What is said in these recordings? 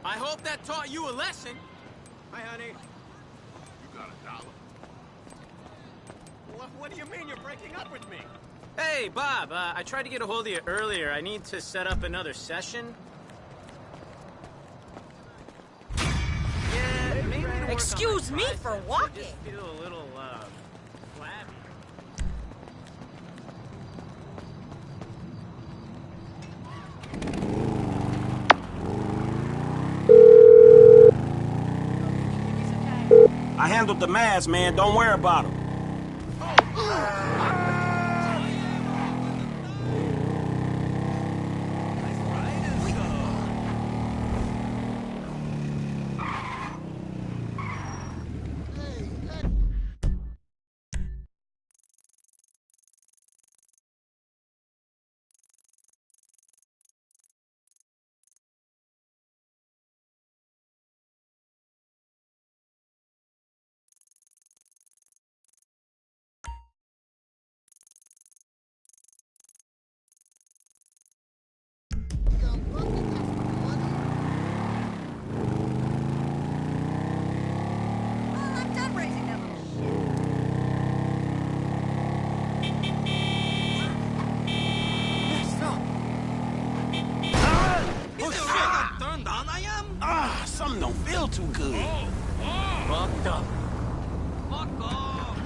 I hope that taught you a lesson. Hi, honey. You got $1? What do you mean you're breaking up with me? Hey, Bob, I tried to get a hold of you earlier. I need to set up another session. Yeah, maybe to work Excuse on my me triceps. for I walking. just feel a little, flabby. I handled the mask, man. Don't worry about him. I'm done raising that little shit. Turned on I am? Ah, something don't feel too good. Fucked up. Fuck off.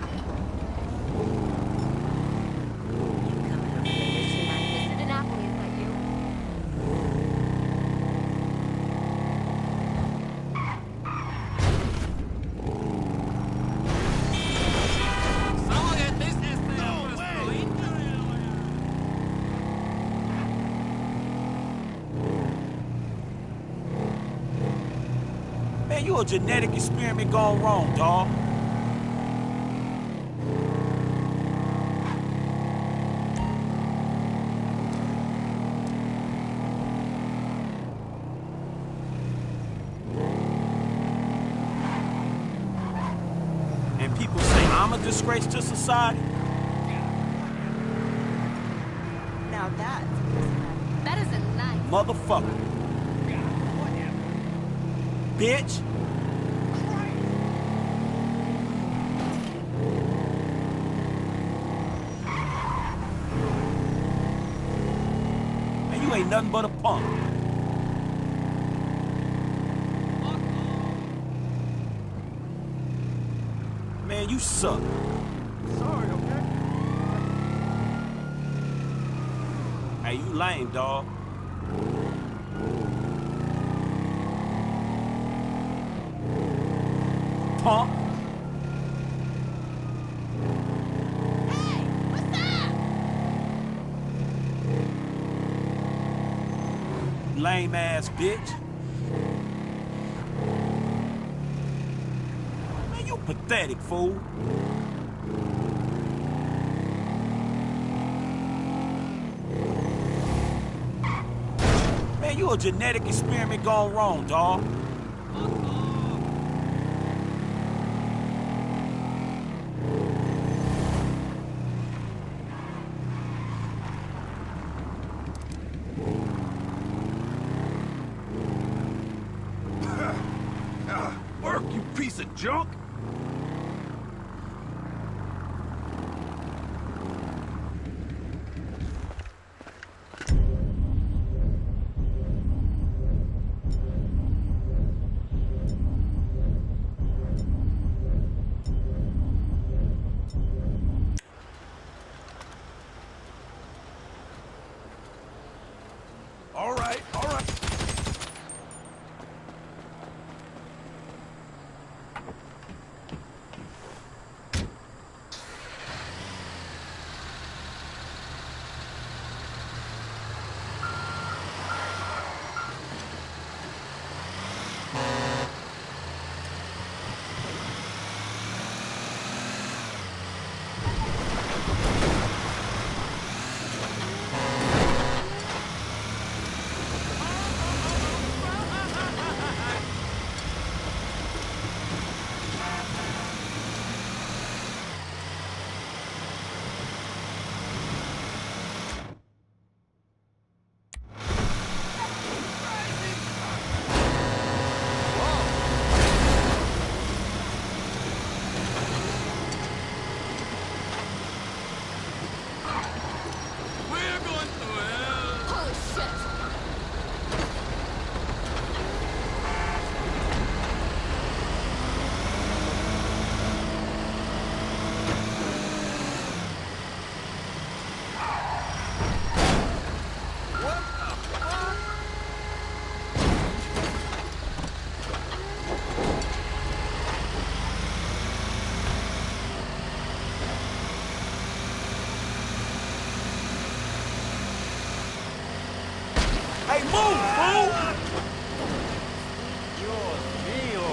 Mr. DiNapoli, is that you? Man, you a genetic experiment gone wrong, dawg. And people say I'm a disgrace to society? Now that is a nice. Motherfucker. Bitch. Man, you ain't nothing but a punk. Man, you suck. Sorry, okay? Hey, you lame, dawg. Punk. Hey, what's that? Lame ass bitch. Man, you pathetic, fool. Man, you a genetic experiment gone wrong, dawg. Work, you piece of junk! All right, all right. Hey, move, fool! Dios mío.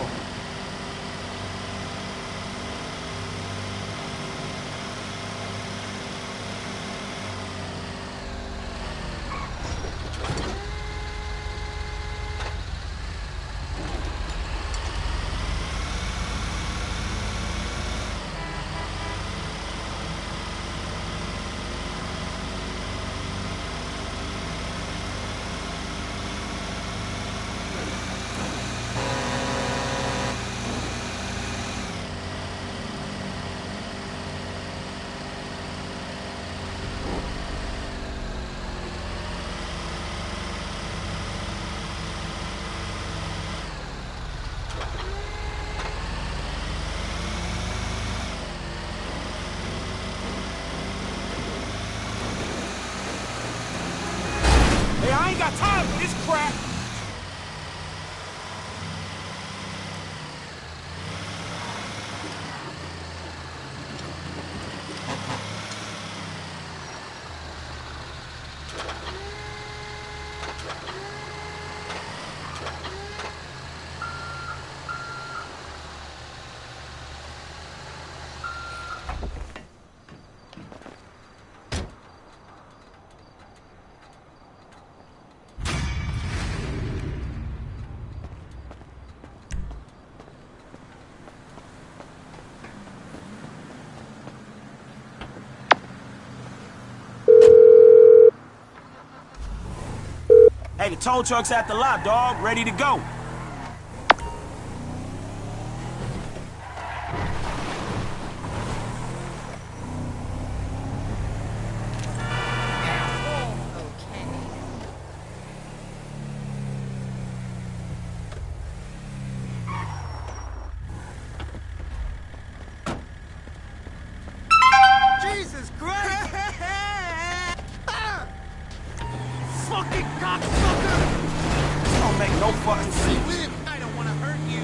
Hey, I ain't got time for this crap. Hey, the tow truck's at the lot, dog. Ready to go. Jesus Christ! Fucking cocksucker! This don't make no fucking sense. I don't want to hurt you.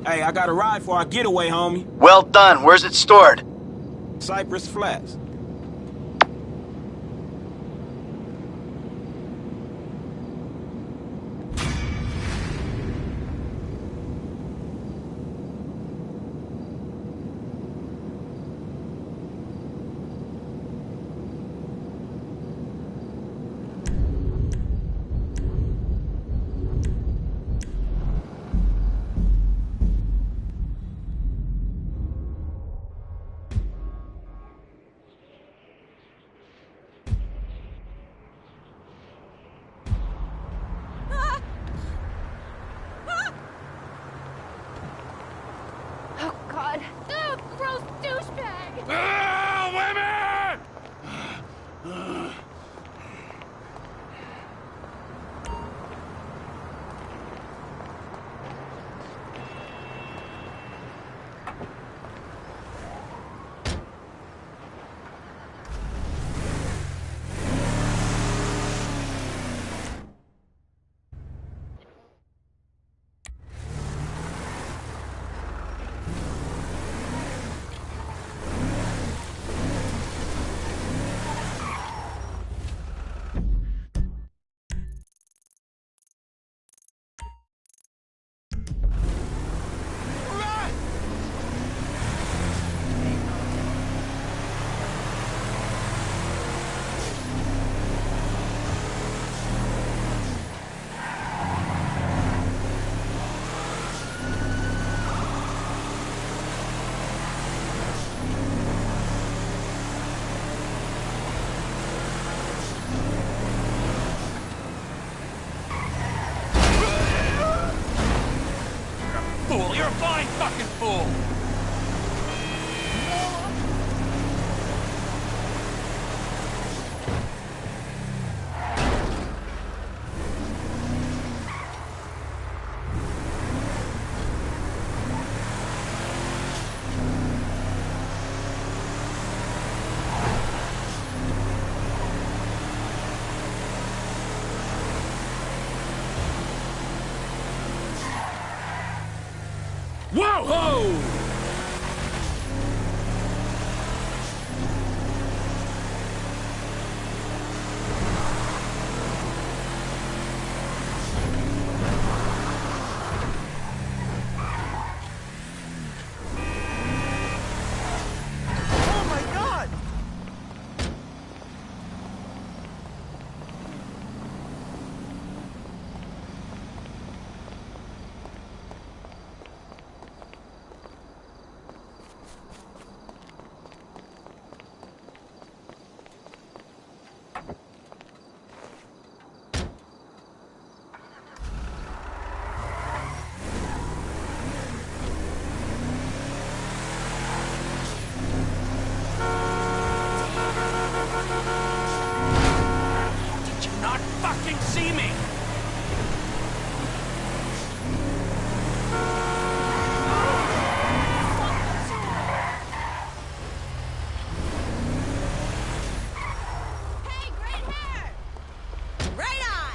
Hey, I got a ride for our getaway, homie. Well done. Where's it stored? Cypress Flats. fucking fool! Whoa! Ho! Oh my god! Did you not fucking see me? Hey, great hair! Right on!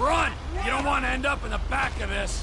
Run! You don't want to end up in the back of this.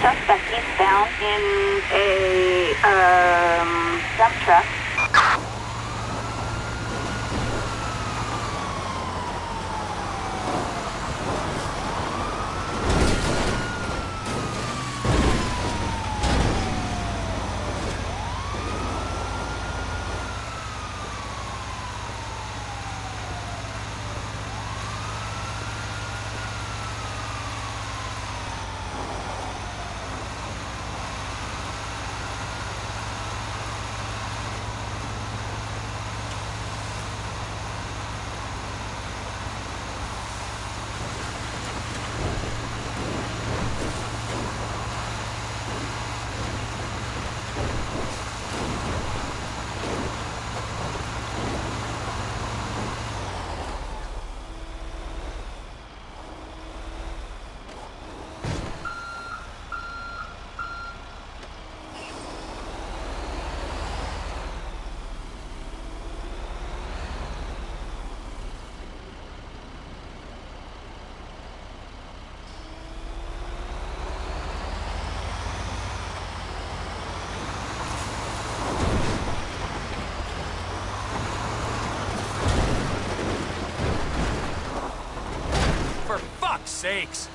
Suspect eastbound in a dump truck. For fuck's sakes!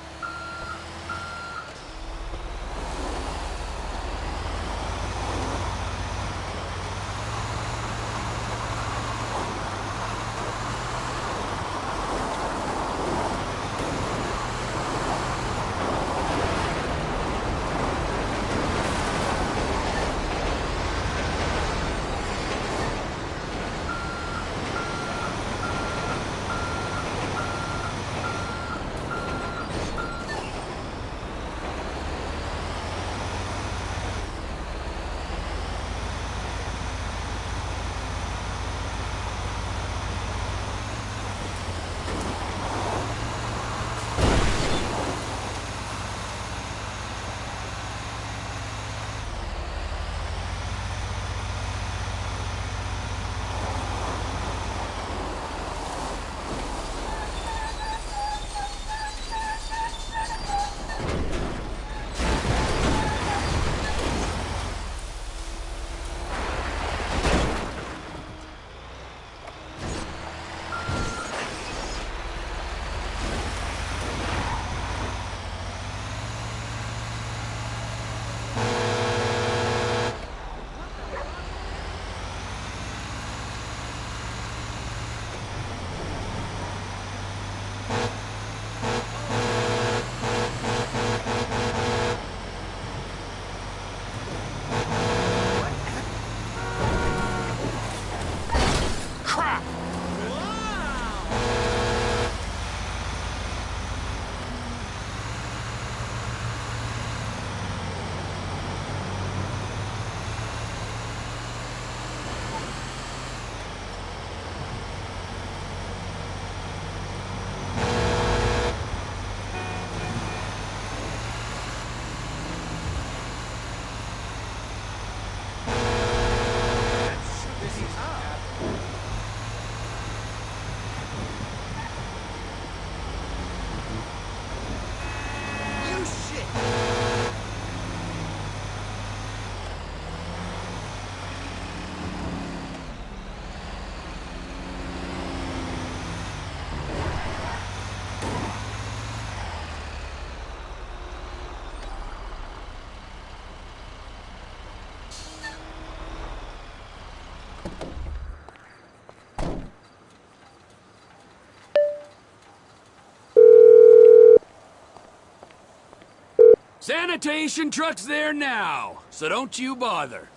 Sanitation truck's there now, so don't you bother.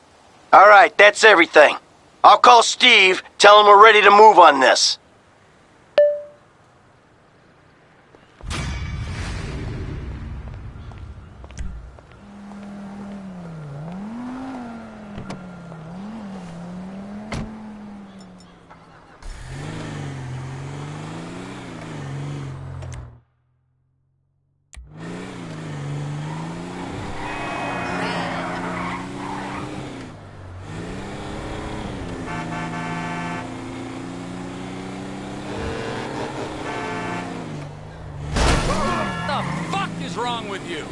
All right, that's everything. I'll call Steve, tell him we're ready to move on this. What's wrong with you?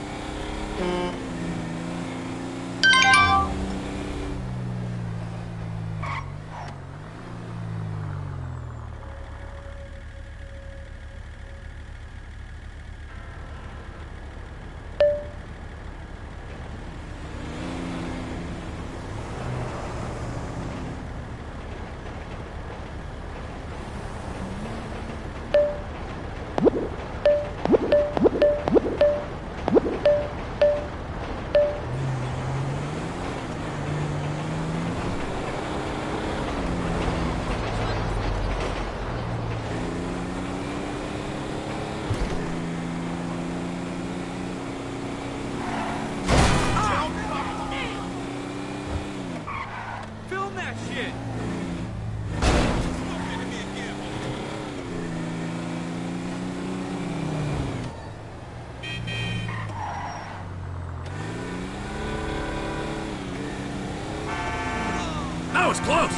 That was close!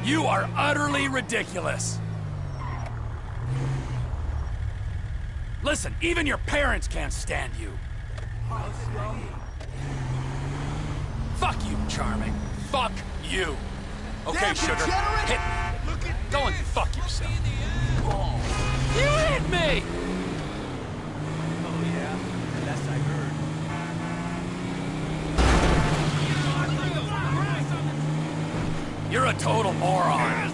You are utterly ridiculous. Listen, even your parents can't stand you. Fuck you, Charming. Fuck you. Okay, sugar. Hit me. Go and fuck yourself. You hit me! Oh, yeah? That's I heard. You're a total moron.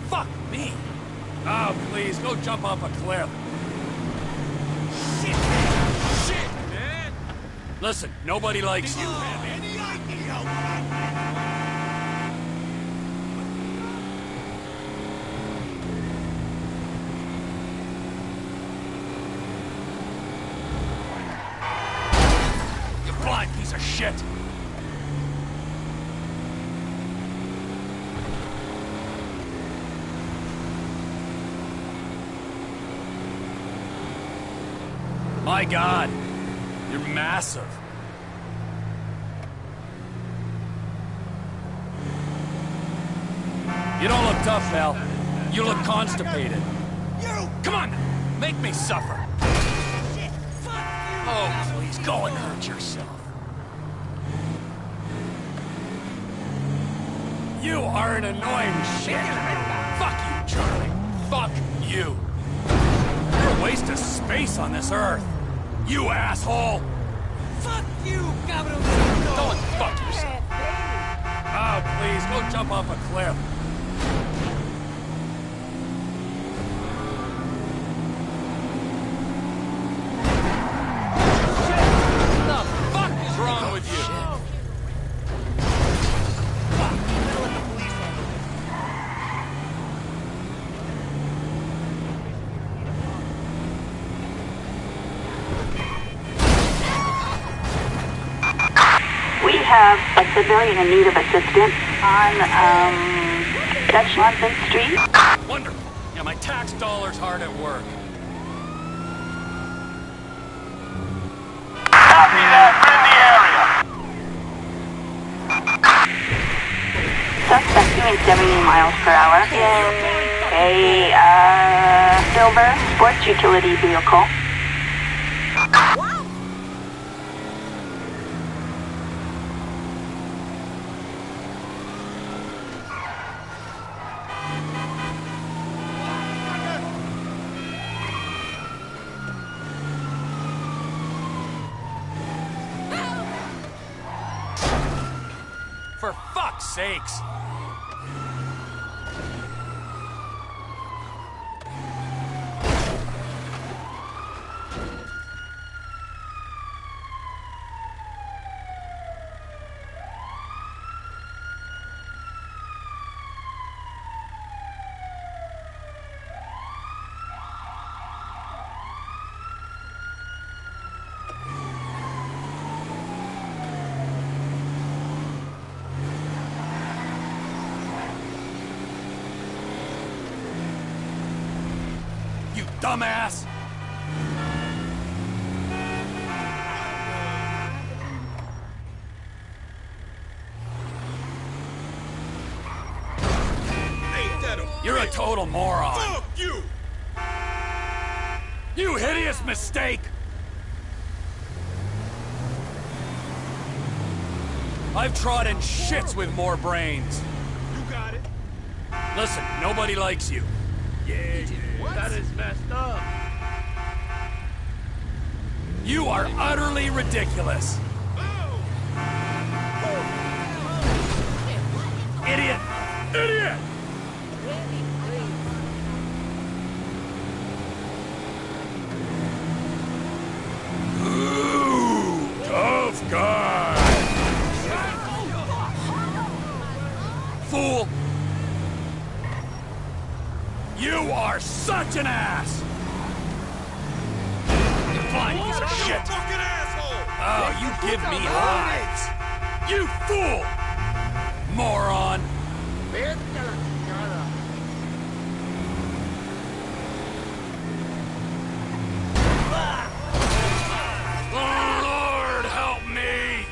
Fuck me. Oh, please, go jump off a cliff. Shit! Shit, man! Listen, nobody likes you. Any idea? You blind piece of shit! My God, you're massive. You don't look tough, pal. You look constipated. Come on, make me suffer. Oh, please, go and hurt yourself. You are an annoying shit. Fuck you, Charlie. Fuck you. You're a waste of space on this earth. You asshole! Fuck you, cabrón! Go and fuck yourself. Oh, please, go jump off a cliff. What the fuck is wrong with you? We have a civilian in need of assistance on Dutch London Street. Wonderful. Yeah, my tax dollar's hard at work. Copy that. We're in the area. Suspect doing 70 miles per hour in a silver sports utility vehicle. For fuck's sakes! dumbass! You're a total moron. Fuck you! You hideous mistake! I've trodden shits with more brains. You got it. Listen, nobody likes you. Yeah, that is messed up. You are utterly ridiculous. Idiot! Idiot! Ooh, tough guy. Fool! You are such an ass! You blind piece of shit! Fucking asshole! Oh, you give me hives! You fool! Moron! Oh, Lord, help me!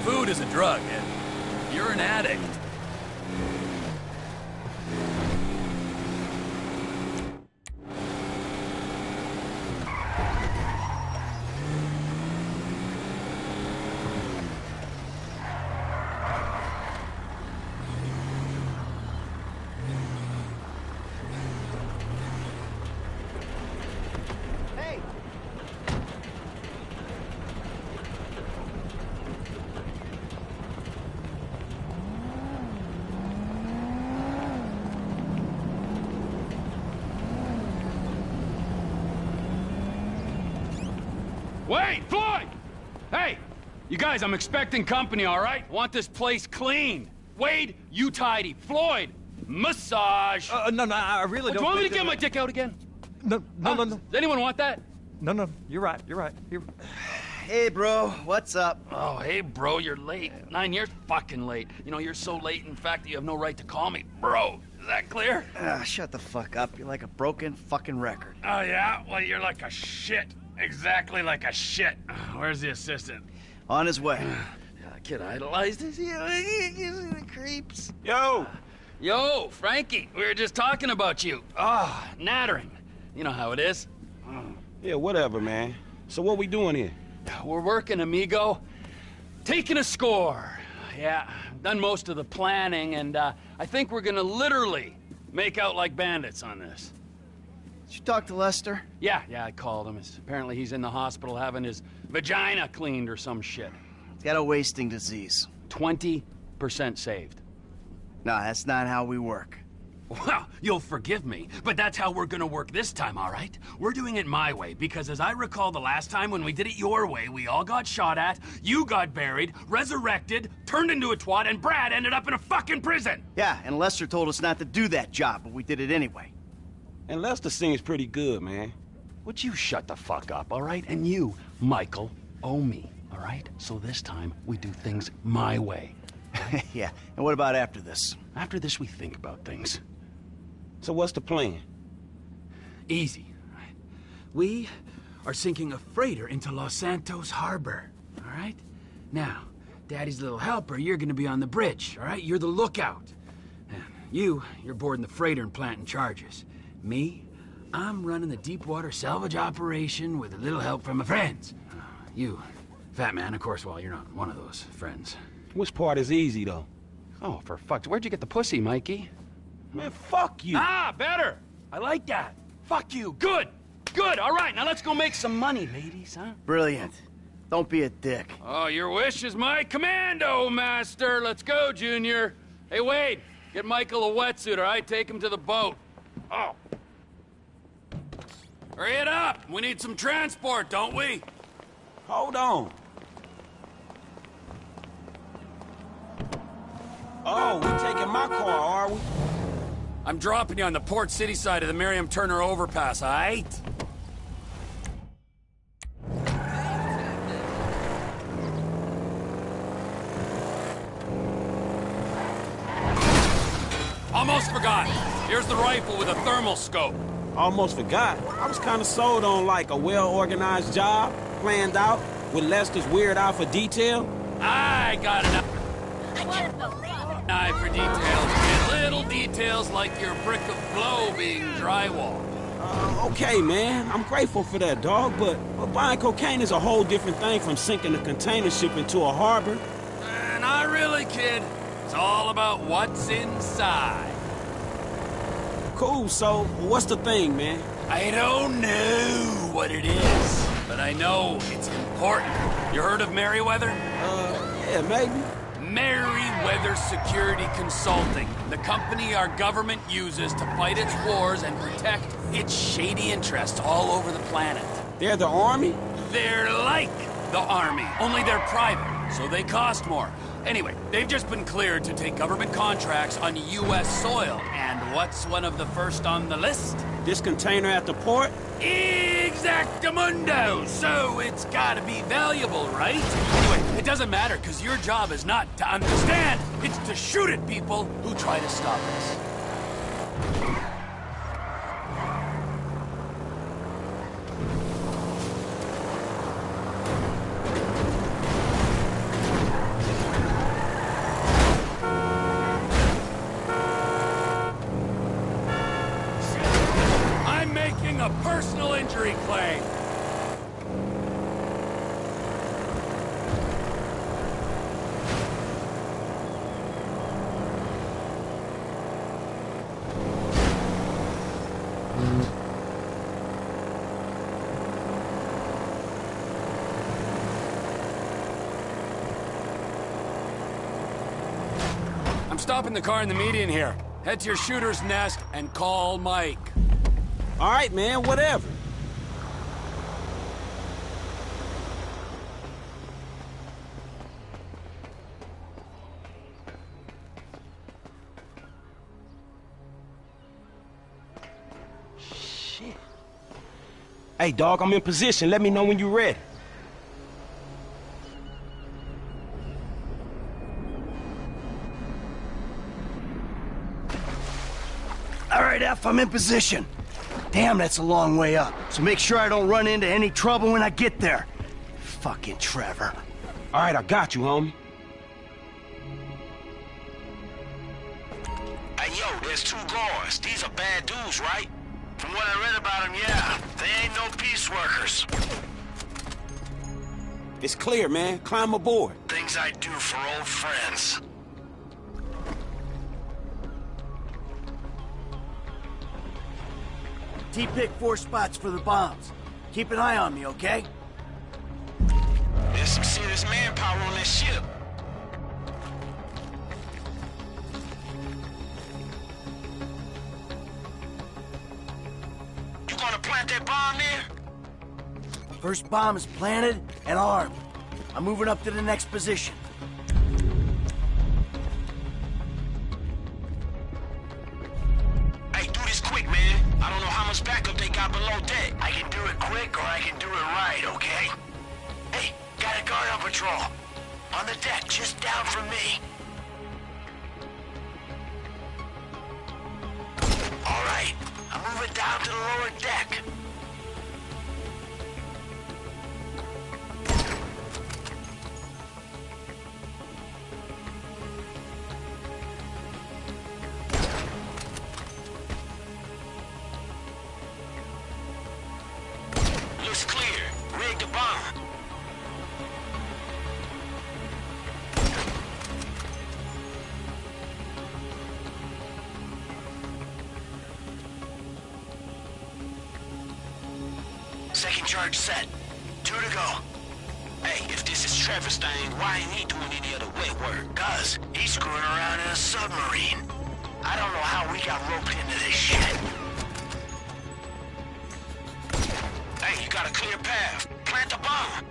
Food is a drug, and you're an addict. Wait, Floyd! Hey! You guys, I'm expecting company, all right? Want this place clean. Wade, you tidy. Floyd, massage. No, I really Do don't. you want me to think get my dick out again? No. Does anyone want that? No. You're right. Hey, bro, what's up? Oh, hey, bro, you're late. 9 years fucking late. You know, you're so late, in fact, that you have no right to call me bro. Is that clear? Shut the fuck up. You're like a broken fucking record. Oh, yeah? Well, you're like a shit. Exactly like a shit. Where's the assistant? On his way. Kid idolized this. You see the creeps. Yo, Frankie, we were just talking about you. Ah, nattering. You know how it is. Yeah, whatever, man. So what we doing here? We're working, amigo. Taking a score. Yeah, done most of the planning, and I think we're gonna literally make out like bandits on this. Did you talk to Lester? Yeah, I called him. Apparently he's in the hospital having his vagina cleaned or some shit. He's got a wasting disease. 20% saved. No, that's not how we work. Well, you'll forgive me, but that's how we're gonna work this time, all right? We're doing it my way, because as I recall the last time when we did it your way, we all got shot at, you got buried, resurrected, turned into a twat, and Brad ended up in a fucking prison! Yeah, and Lester told us not to do that job, but we did it anyway. And Lester seems pretty good, man. Would you shut the fuck up, all right? And you, Michael, owe me, all right? So this time, we do things my way. Yeah, and what about after this? After this, we think about things. So what's the plan? Easy. We are sinking a freighter into Los Santos Harbor, all right? Now, Daddy's little helper, you're gonna be on the bridge, all right? You're the lookout. And you're boarding the freighter and planting charges. Me, I'm running the deep water salvage operation with a little help from my friends. You, fat man, of course, well, you're not one of those friends. Which part is easy, though? Oh, for fuck's... Where'd you get the pussy, Mikey? Man, fuck you! Ah, better! I like that. Fuck you. Good. Good. All right, now let's go make some money, ladies, huh? Brilliant. Don't be a dick. Oh, your wish is my commando, master. Let's go, Junior. Hey, Wade, get Michael a wetsuit, all right? Take him to the boat. Oh. Hurry it up. We need some transport, don't we? Hold on. Oh, we taking my car, are we? I'm dropping you on the Port City side of the Miriam Turner overpass, aight? Almost forgot. Here's the rifle with a thermal scope. Almost forgot. I was kind of sold on like a well-organized job, planned out, with Lester's weird eye for detail. I got enough. Eye for details, and little details like your brick of glow being drywall. Okay, man. I'm grateful for that, dog, but buying cocaine is a whole different thing from sinking a container ship into a harbor. Not really, kid. It's all about what's inside. Cool, so what's the thing, man? I don't know what it is, but I know it's important. You heard of Merryweather? Yeah, maybe. Merryweather Security Consulting, the company our government uses to fight its wars and protect its shady interests all over the planet. They're the army? They're like the army, only they're private, so they cost more. Anyway, they've just been cleared to take government contracts on U.S. soil, and what's one of the first on the list? This container at the port? Exactamundo! So it's gotta be valuable, right? Anyway, it doesn't matter, because your job is not to understand, it's to shoot at people who try to stop us. A personal injury claim. I'm stopping the car in the median here. Head to your shooter's nest and call Mike. All right, man, whatever. Shit. Hey, dog, I'm in position. Let me know when you're ready. All right, F, I'm in position. Damn, that's a long way up. So make sure I don't run into any trouble when I get there. Fucking Trevor. All right, I got you, homie. Hey, yo, there's two guards. These are bad dudes, right? From what I read about them, yeah. They ain't no peace workers. It's clear, man. Climb aboard. Things I do for old friends. T-pick 4 spots for the bombs. Keep an eye on me, okay? There's some serious manpower on this ship. You gonna plant that bomb there? First bomb is planted and armed. I'm moving up to the next position. Hey, do this quick, man. I don't know how much backup they got below deck. I can do it quick or I can do it right, okay? Hey, got a guard on patrol. On the deck, just down from me. All right, I'm moving down to the lower deck. Looks clear. Rig the bomb. Second charge set. 2 to go. Hey, if this is Trevor's thing, why ain't he doing any of the wet work? Cuz he's screwing around in a submarine. I don't know how we got roped into this shit. Hey, you got a clear path. Plant the bomb.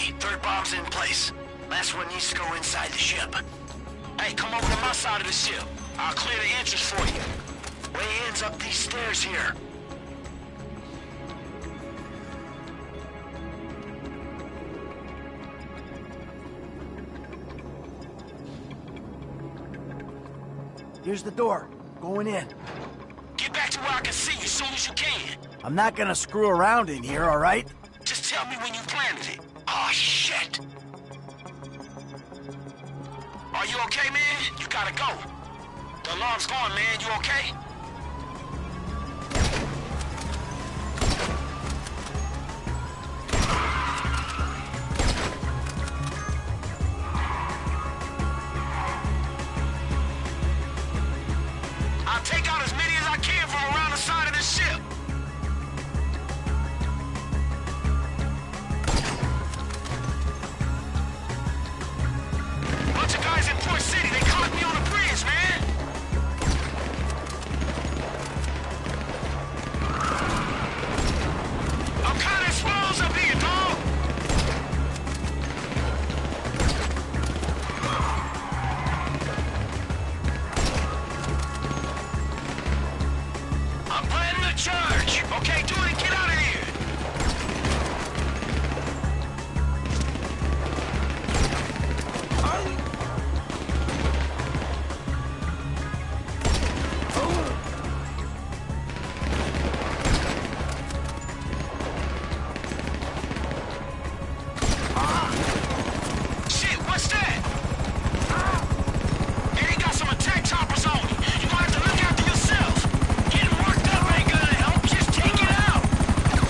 Okay, third bomb's in place. Last one needs to go inside the ship. Hey, come over to my side of the ship. I'll clear the entrance for you. Way ends up these stairs here. Here's the door. Going in. Get back to where I can see you as soon as you can. I'm not gonna screw around in here, all right? Just tell me when you planted it. Oh, shit. Are you okay, man? You gotta go. The alarm's gone, man. You okay? I'll take out as many as I can from around the side of the ship. Bunch of guys in Port City, they caught me on the bridge, man. I'm kinda exposed up here, dog. I'm planning a charge. Okay, do it and get out of here. Shit, what's that? Hey, they got some attack choppers on you. You gonna have to look after yourself. Getting worked up ain't gonna help. Just take it out.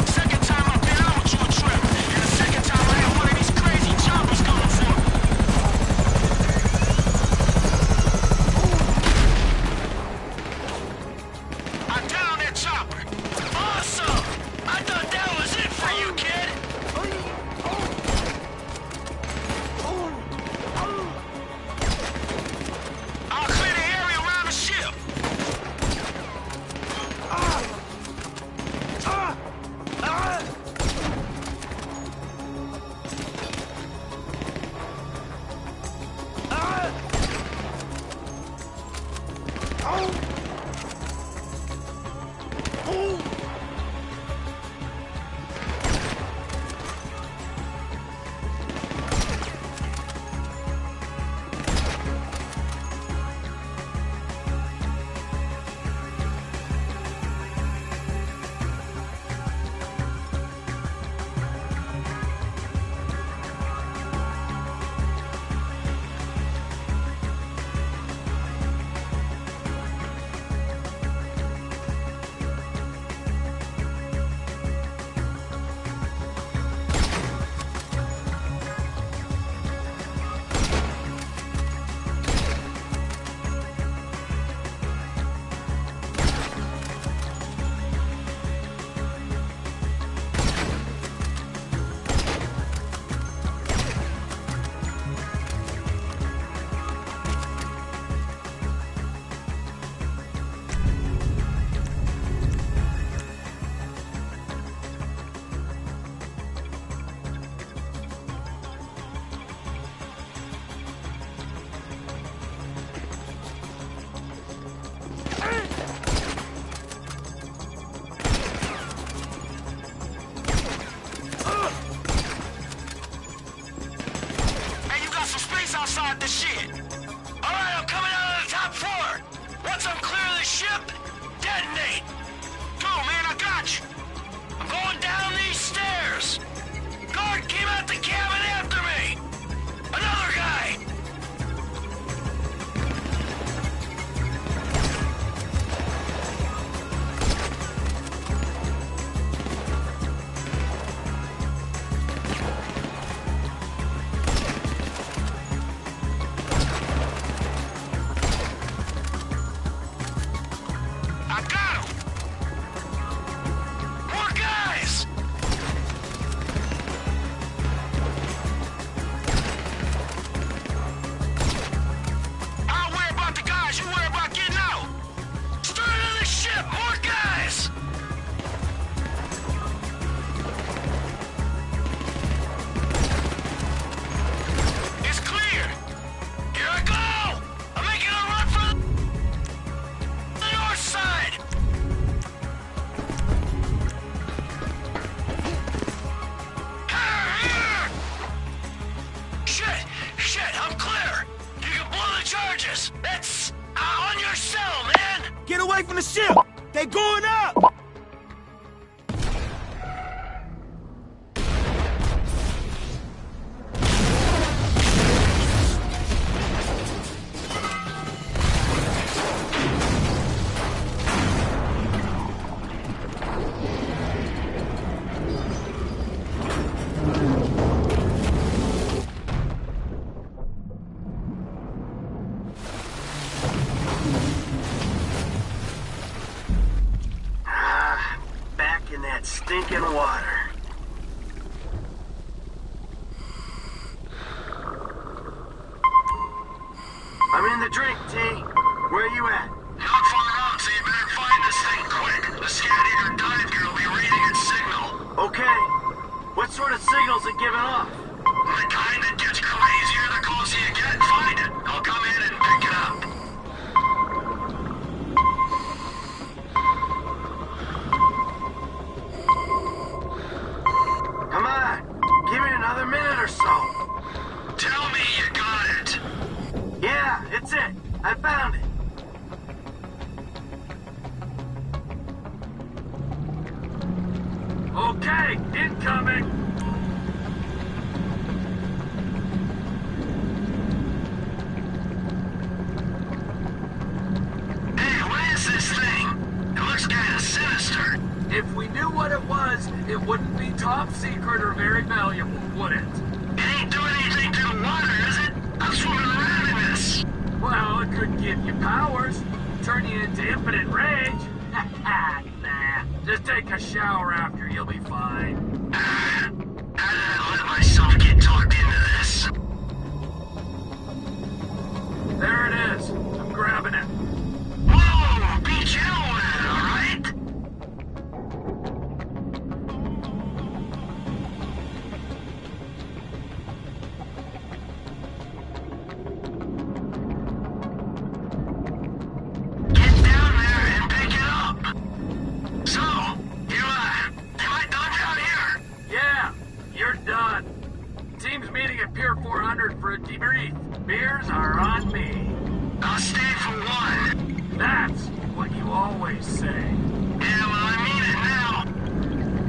Second time I've been out with you a trip. And the second time I had one of these crazy choppers coming for me. I downed that chopper. Awesome! I thought that was it for you, kid. I'll clear the area around the ship. Hey, you got some space outside the shit. All right, I'm coming out of the top floor. Once I'm clear of the ship, detonate. Go, man, I got you. I'm going down these stairs. Guard came out the cabin after me. Another guy. away from the ship! They going up! Back in that stinking water. I'm in the drink, T. Where you at? Not far out, so you better find this thing quick. The scat-eater dive gear will be reading its signal. Okay. What sort of signals it giving off? The kind that gets crazier the closer you get. Find it. I'll come in and pick it up. Come on. Give me another minute or so. Tell me you got it. Yeah, it's it. I found it. Okay, incoming. Hey, what is this thing? It looks kind of sinister. If we knew what it was, it wouldn't be top secret or very valuable, would it? It ain't doing anything to the water, is it? I'm swimming around in this. Well, it could give you powers, turn you into infinite rage. Nah, just take a shower after, you'll be fine. How did I let myself get talked into this? There it is. I'm grabbing it. Whoa! Be chill with it, alright? Get down there and pick it up. So, am I done down here? Yeah, you're done. Team's meeting at Pier 400 for a debrief. Beers are on me. I'll stay for one. That's what you always say. Yeah, well, I mean it now.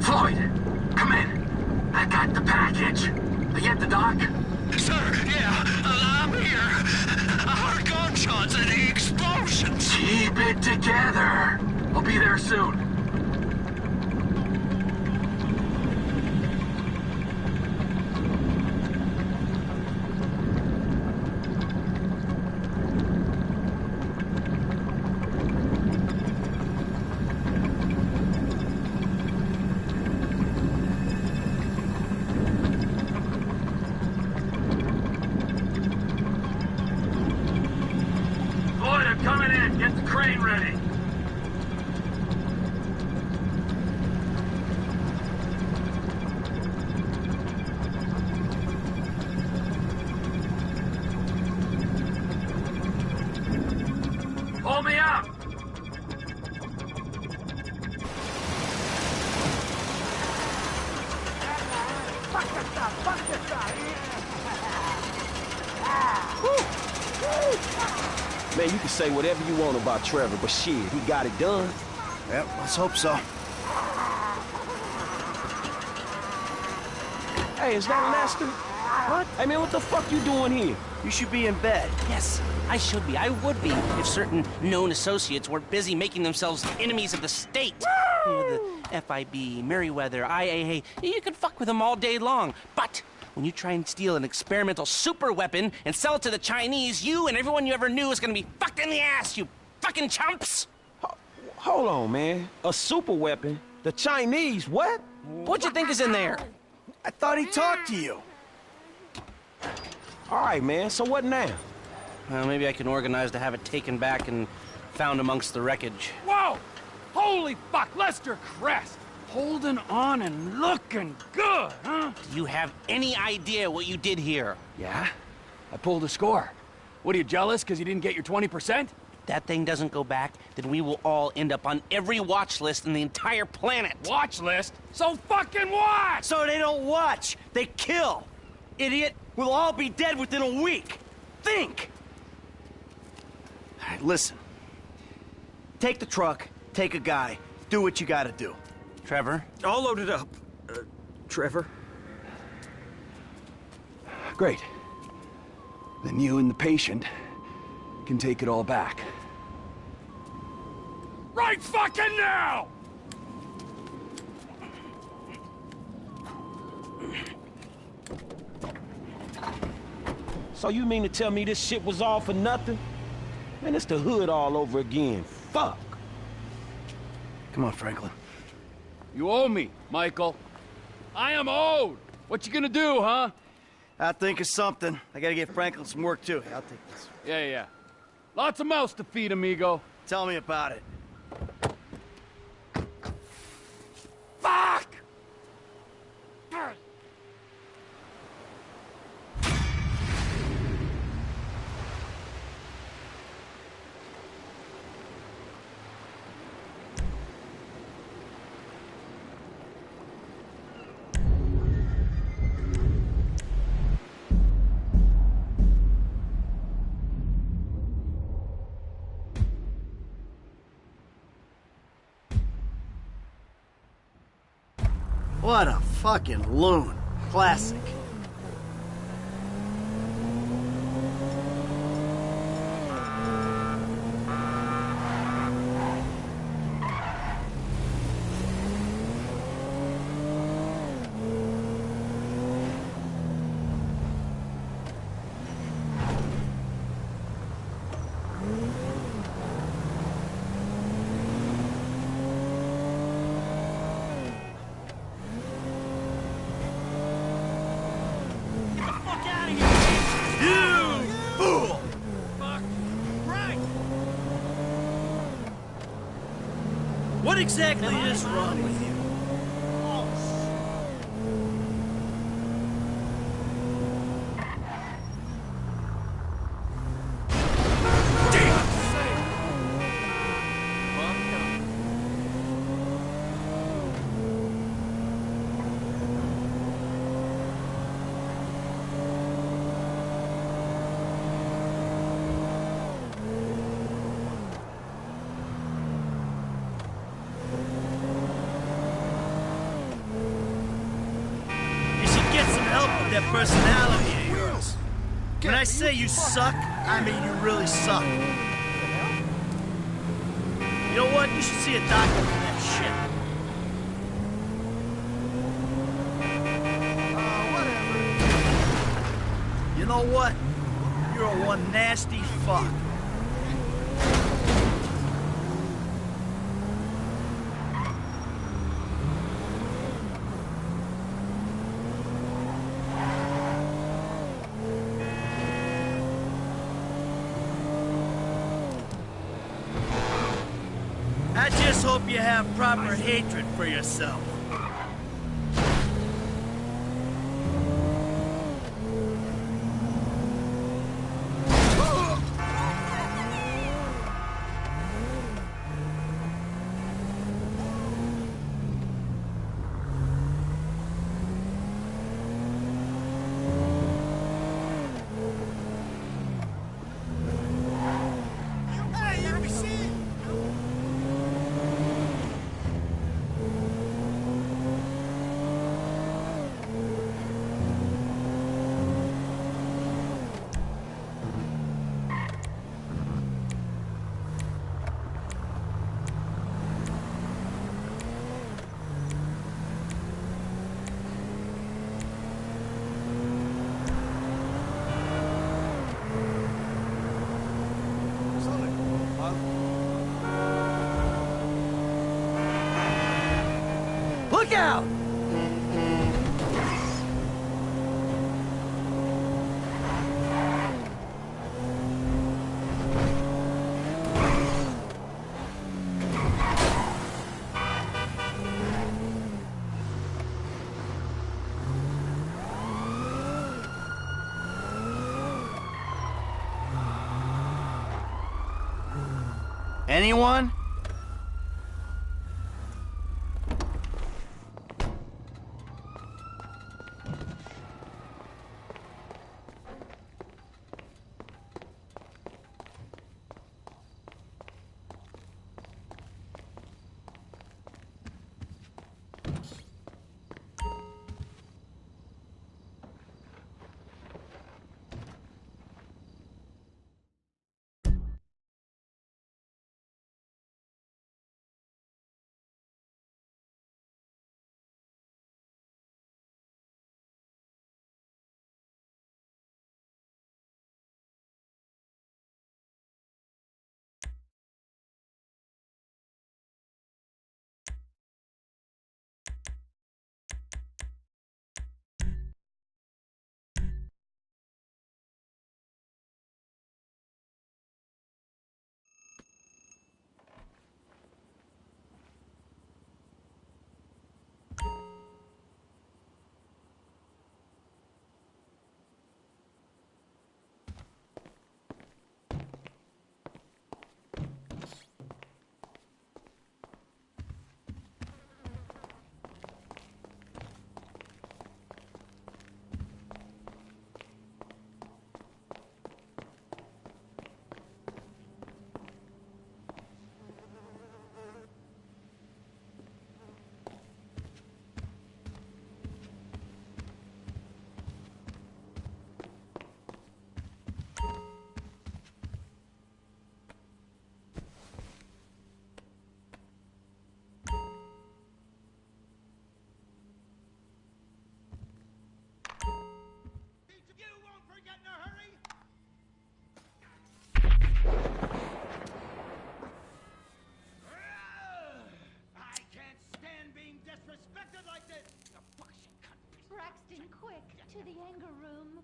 Floyd, come in. I got the package. Are you at the dock? Sir, yeah, I'm here. I heard gunshots and the explosions. Keep it together. I'll be there soon. Floyd, I'm coming in. Get the crane ready. Hold me up. Man, you can say whatever you want about Trevor, but shit, he got it done. Yep, let's hope so. Hey, is that Lester? What? Hey, man, what the fuck you doing here? You should be in bed. Yes, I should be. I would be if certain known associates weren't busy making themselves enemies of the state. You know, the FIB, Merryweather, IAA. You could fuck with them all day long. But when you try and steal an experimental super weapon and sell it to the Chinese, you and everyone you ever knew is gonna be fucked in the ass, you fucking chumps! Hold on, man. A super weapon? The Chinese, what? What you think is in there? I thought he talked to you. All right, man, so what now? Well, maybe I can organize to have it taken back and found amongst the wreckage. Whoa! Holy fuck, Lester Crest! Holding on and looking good, huh? Do you have any idea what you did here? Yeah? I pulled a score. What, are you jealous because you didn't get your 20%? That thing doesn't go back, then we will all end up on every watch list in the entire planet. Watch list? So fucking what? So they don't watch, they kill. Idiot, we'll all be dead within a week. Think! All right, listen. Take the truck, take a guy, do what you gotta do. Trevor? All loaded up. Trevor? Great. Then you and the patient can take it all back. Right fucking now! So you mean to tell me this shit was all for nothing? Man, it's the hood all over again. Fuck. Come on, Franklin. You owe me, Michael. I am owed. What you gonna do, huh? I'll think of something. I gotta get Franklin some work, too. I'll take this. Yeah. Lots of mouths to feed, amigo. Tell me about it. Fuck! What a fucking loon. Classic. What exactly is wrong with you? That personality of yours. When I say you suck, I mean you really suck. You know what? You should see a doctor for that shit. Whatever. You know what? You're a one nasty fuck. I just hope you have proper hatred for yourself. Look out! Anyone? anger room.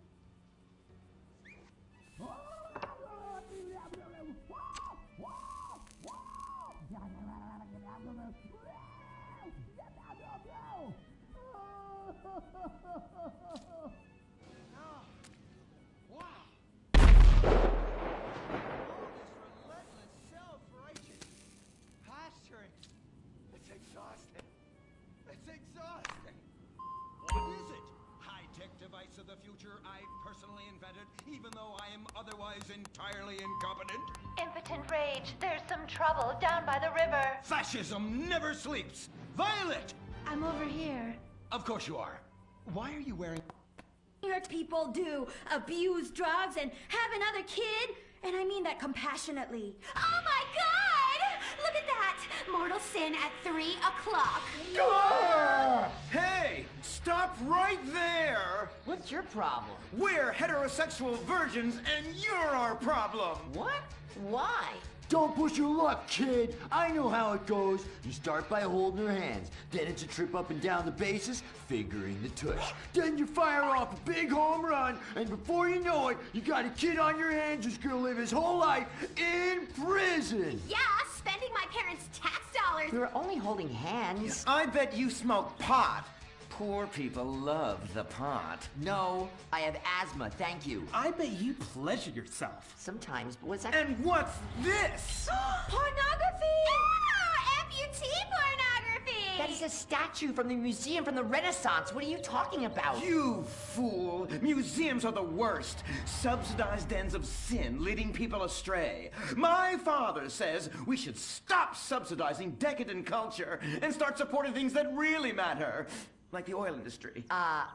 It's exhausting. It's exhausting. What is it? High-tech device of the future I personally invented, even though I am otherwise entirely incompetent? Impotent rage. There's some trouble down by the river. Fascism never sleeps. Violet! I'm over here. Of course you are. Why are you wearing... Your people do abuse drugs and have another kid, and I mean that compassionately. Oh my God! Look at that! Mortal sin at 3 o'clock. Hey! Stop right there! What's your problem? We're heterosexual virgins, and you're our problem! What? Why? Don't push your luck, kid. I know how it goes. You start by holding her hands. Then it's a trip up and down the bases, fingering the tush. Then you fire off a big home run, and before you know it, you got a kid on your hands who's gonna live his whole life in prison. Yeah, spending my parents' tax dollars. We were only holding hands. I bet you smoke pot. Poor people love the pot. No, I have asthma, thank you. I bet you pleasure yourself. Sometimes, but what's that? And what's this? Pornography! Amputee pornography! That is a statue from the museum from the Renaissance. What are you talking about? You fool! Museums are the worst. Subsidized dens of sin, leading people astray. My father says we should stop subsidizing decadent culture and start supporting things that really matter. Like the oil industry. I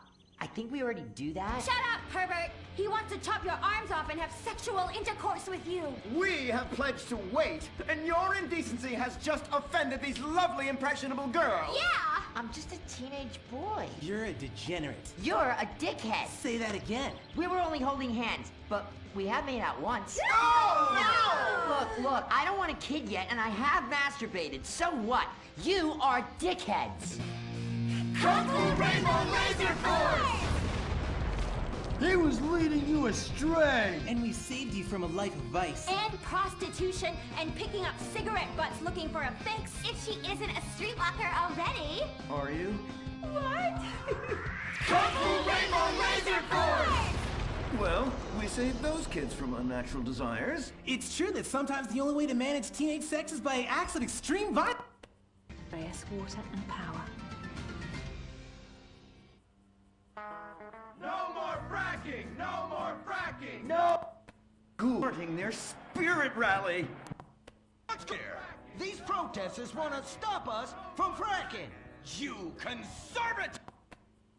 think we already do that. Shut up, pervert! He wants to chop your arms off and have sexual intercourse with you. We have pledged to wait, and your indecency has just offended these lovely, impressionable girls. Yeah! I'm just a teenage boy. You're a degenerate. You're a dickhead. Say that again. We were only holding hands, but we have made out once. No! Look, I don't want a kid yet, and I have masturbated. So what? You are dickheads. Kung Fu Rainbow Laser Force! He was leading you astray. And we saved you from a life of vice. And prostitution and picking up cigarette butts looking for a fix if she isn't a streetwalker already. Are you? What? Kung Fu Rainbow Laser Force! Well, we saved those kids from unnatural desires. It's true that sometimes the only way to manage teenage sex is by acts of extreme violence. Fire, water, and power. No more fracking! No more fracking! No! Supporting their spirit rally. These protesters want to stop us from fracking! You conservative!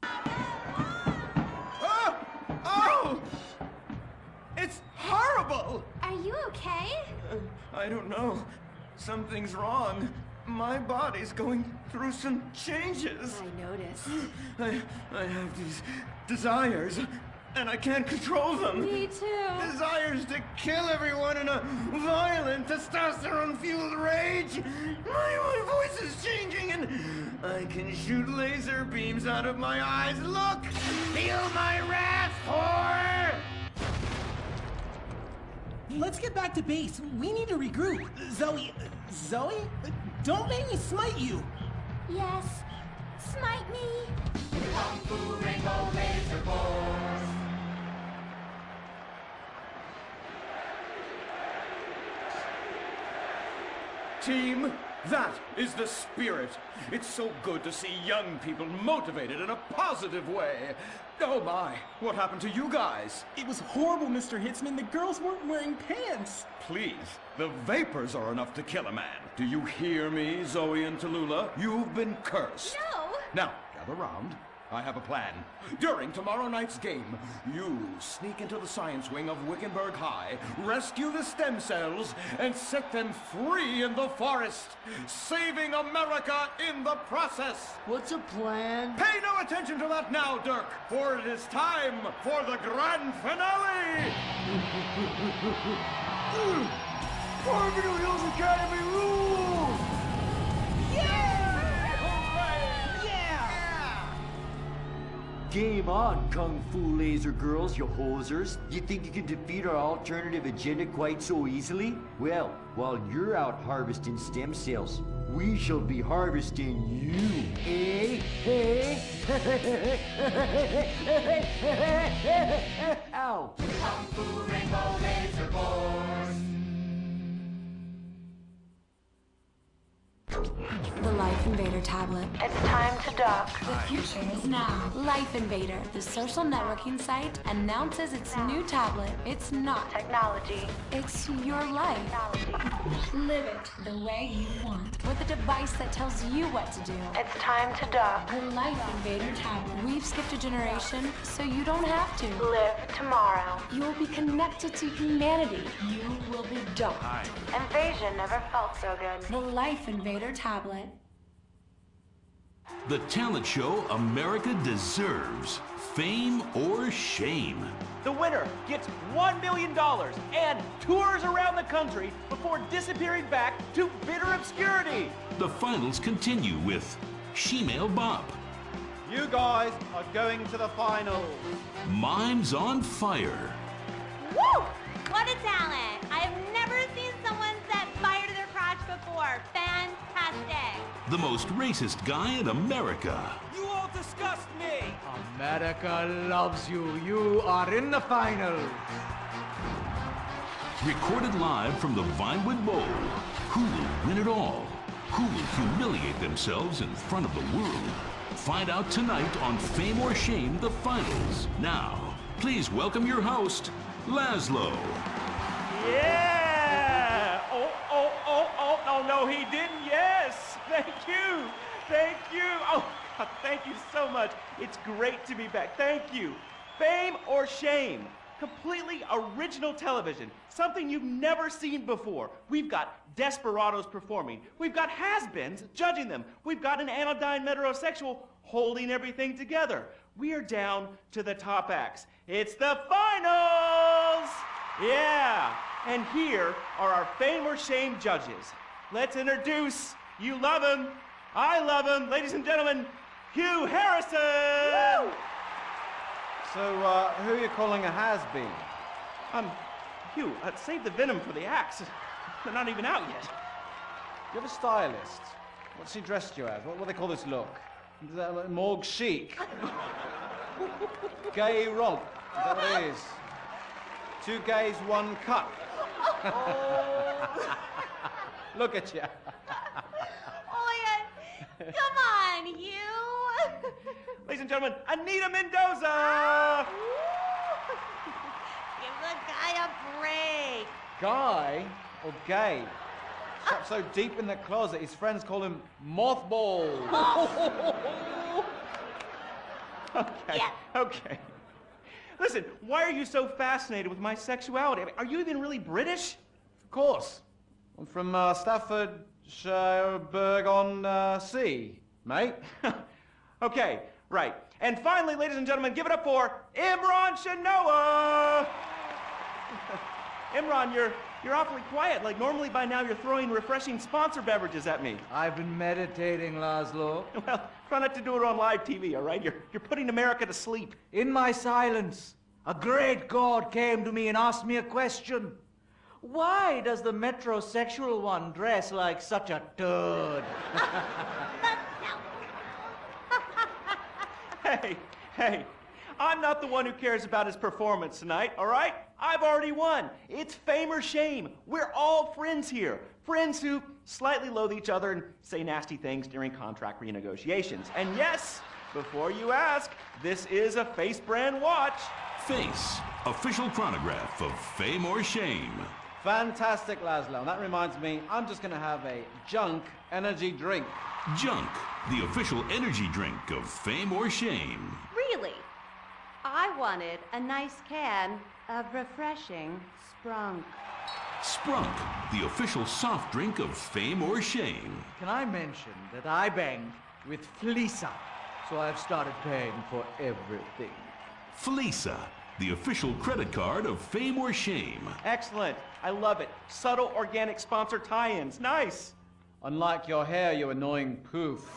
Oh! Oh! It's horrible! Are you okay? I don't know. Something's wrong. My body's going through some changes. I noticed. I have these desires, and I can't control them. Me too. Desires to kill everyone in a violent, testosterone-fueled rage. My voice is changing, and I can shoot laser beams out of my eyes. Look! Feel my wrath, whore! Let's get back to base. We need to regroup. Zoe? Don't make me smite you. Yes. Smite me. Kung Fu Rainbow Laser Force! Team, that is the spirit. It's so good to see young people motivated in a positive way. Oh my, what happened to you guys? It was horrible, Mr. Hitzman. The girls weren't wearing pants. Please, the vapors are enough to kill a man. Do you hear me, Zoe and Tallulah? You've been cursed. No. Now, gather round. I have a plan. During tomorrow night's game, you sneak into the science wing of Wickenburg High, rescue the stem cells, and set them free in the forest, saving America in the process. What's a plan? Pay no attention to that now, Dirk, for it is time for the grand finale! Farmington Hills Academy rules! Game on, Kung Fu Laser Girls, you hosers. You think you can defeat our alternative agenda quite so easily? Well, while you're out harvesting stem cells, we shall be harvesting you, eh? Ow! Kung Fu Rainbow Laser Force. The Life Invader tablet. It's time to dock. The future is now. Life Invader, the social networking site, announces its new tablet. It's not technology. It's your life. Live it the way you want. With a device that tells you what to do. It's time to dock. The Life Invader tablet. We've skipped a generation, so you don't have to. Live tomorrow. You will be connected to humanity. You will be docked. Invasion never felt so good. The Life Invader tablet. The talent show America deserves. Fame or shame. The winner gets $1 million and tours around the country before disappearing back to bitter obscurity. The finals continue with Shemale Bop. You guys are going to the finals. Mimes on Fire. Woo! What a talent! I have never seen someone set fire to their crotch before. Fantastic! The most racist guy in America. You all disgust me! America loves you. You are in the finals. Recorded live from the Vinewood Bowl. Who will win it all? Who will humiliate themselves in front of the world? Find out tonight on Fame or Shame, the finals. Now, please welcome your host, Laszlo. Yeah! Oh, no, he didn't. Yes! Thank you! Thank you! Oh, God, thank you so much. It's great to be back. Thank you. Fame or Shame? Completely original television. Something you've never seen before. We've got desperados performing. We've got has-beens judging them. We've got an anodyne metrosexual holding everything together. We are down to the top acts. It's the finals! Yeah! And here are our Fame or Shame judges. Let's introduce, you love him, I love him, ladies and gentlemen, Hugh Harrison! Woo! So, who are you calling a has-been? Hugh, save the venom for the acts. They're not even out yet. You have a stylist. What's he dressed you as? What do they call this look? Is that like morgue chic? Gay romp. Is that what it is? 2 gays, 1 cut. Look at you. Oh my God. Come on, you. Ladies and gentlemen, Anita Mendoza! Give the guy a break. Guy or gay? Trapped so deep in the closet, his friends call him Mothball. Okay. Listen, why are you so fascinated with my sexuality? I mean, are you even really British? Of course. I'm from Staffordshire-on-Sea, mate. Okay, right. And finally, ladies and gentlemen, give it up for Imran Shanoa! Imran, you're awfully quiet. Like, normally by now you're throwing refreshing sponsor beverages at me. I've been meditating, Laszlo. Well, try not to do it on live TV, all right? You're putting America to sleep. In my silence, a great god came to me and asked me a question. Why does the metrosexual one dress like such a turd? Hey, I'm not the one who cares about his performance tonight, all right? I've already won. It's Fame or Shame. We're all friends here. Friends who slightly loathe each other and say nasty things during contract renegotiations. And yes, before you ask, this is a Face brand watch. Face, official chronograph of Fame or Shame. Fantastic, Laszlo. And that reminds me, I'm just going to have a junk energy drink. Junk, the official energy drink of Fame or Shame. Really? I wanted a nice can of refreshing Sprunk. Sprunk, the official soft drink of Fame or Shame. Can I mention that I banged with Fleesa, so I've started paying for everything. Fleesa, the official credit card of Fame or Shame. Excellent. I love it. Subtle organic sponsor tie-ins. Nice. Unlike your hair, you annoying poof.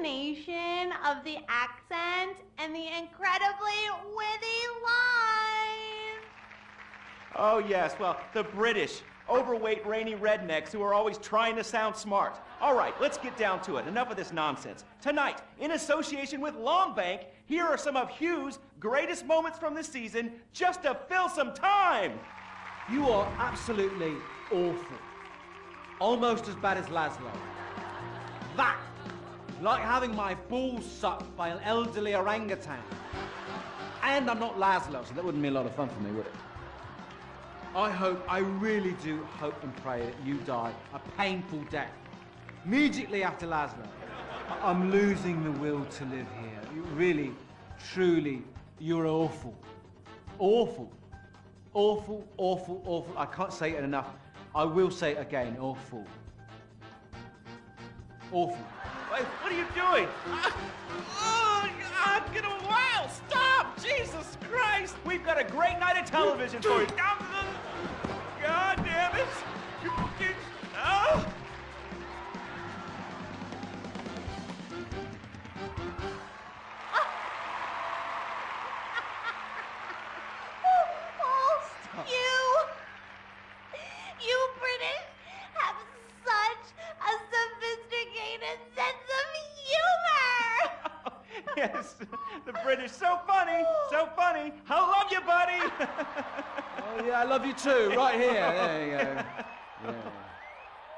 combination of the accent and the incredibly witty lines. Oh, yes, well, the British, overweight, rainy rednecks who are always trying to sound smart. All right, let's get down to it. Enough of this nonsense. Tonight, in association with Longbank, here are some of Hugh's greatest moments from the season just to fill some time. You are absolutely awful. Almost as bad as Laszlo. That is like having my balls sucked by an elderly orangutan. And I'm not Laszlo, so that wouldn't be a lot of fun for me, would it? I really do hope and pray that you die a painful death. Immediately after Laszlo. I'm losing the will to live here. You really, truly, you're awful. Awful. Awful, awful, awful. I can't say it enough. I will say it again. Awful. Awful. Wait, what are you doing? Oh, God, get a while. Stop! Jesus Christ! We've got a great night of television for you. God damn it! Oh! You British have such a sophisticated sense of humor! Yes, the British, so funny, so funny. I love you, buddy. Oh, yeah, I love you too, right here. There you go. Yeah.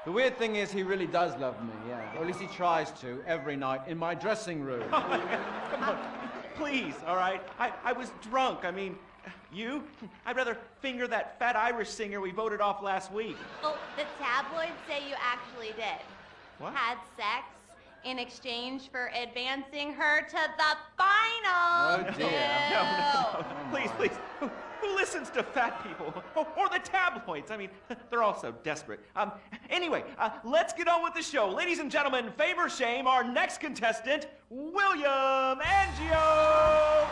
The weird thing is he really does love me, yeah. Or at least he tries to, every night, in my dressing room. Come on, please, all right? I was drunk, I mean, you? I'd rather finger that fat Irish singer we voted off last week. Well, the tabloids say you actually did. What? Had sex in exchange for advancing her to the final. Oh, dear. No. Please, please. Who listens to fat people? Or the tabloids? I mean, they're all so desperate. Anyway, let's get on with the show. Ladies and gentlemen, favor shame, our next contestant, William Angio.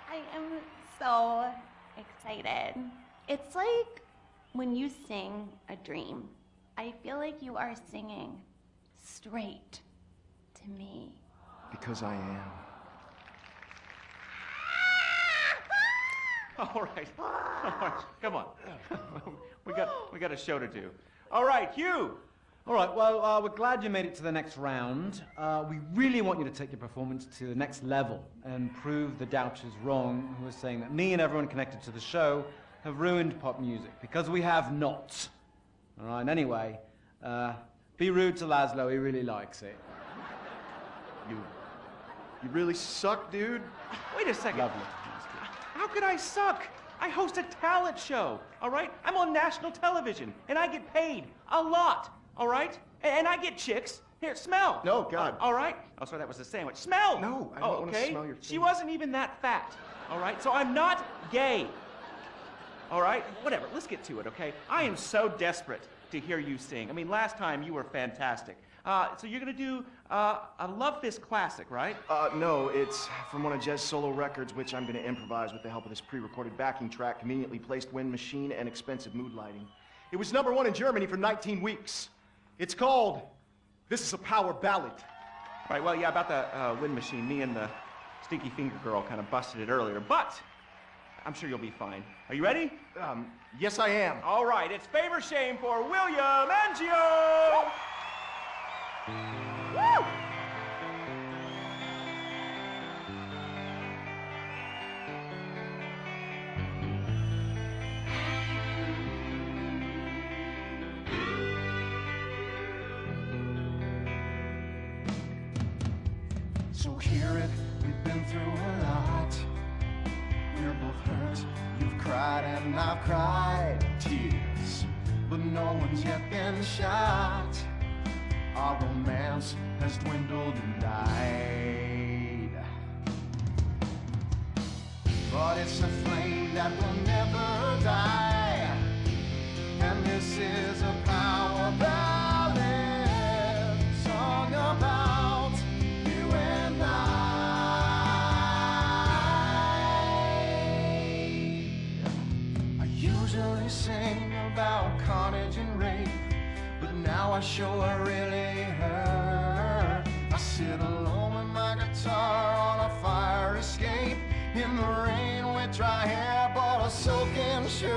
I am so excited. It's like when you sing a dream. I feel like you are singing straight to me. Because I am. All right, come on. we got a show to do. All right, Hugh. All right, well, we're glad you made it to the next round. We really want you to take your performance to the next level and prove the doubters wrong who are saying that me and everyone connected to the show have ruined pop music, because we have not. All right, anyway, be rude to Laszlo, he really likes it. You really suck, dude. Wait a second. Lovely. How could I suck? I host a talent show, all right? I'm on national television, and I get paid a lot. All right? And I get chicks. Here, smell. No, God. All right? Oh, sorry, that was the sandwich. Smell. No, I don't want to smell your food. She wasn't even that fat. All right? So I'm not gay. All right? Whatever. Let's get to it, okay? I am so desperate to hear you sing. I mean, last time you were fantastic. So you're going to do a Love Fist classic, right? No, it's from one of Jez's solo records, which I'm going to improvise with the help of this pre-recorded backing track, conveniently placed wind machine, and expensive mood lighting. It was #1 in Germany for 19 weeks. It's called This Is a Power Ballad. Right, well, yeah, about the wind machine. Me and the Stinky Finger Girl kind of busted it earlier, but I'm sure you'll be fine. Are you ready? Yes, I am. All right, it's favor shame for William Angio! Woo! So hear it, we've been through a lot. We're both hurt, you've cried and I've cried tears, but no one's yet been shot. Our romance has dwindled and died, but it's a flame that will never die, and this is a power ballad song about you and I. I sure really hurt. I sit alone with my guitar on a fire escape, in the rain with dry hair but a soaking shirt.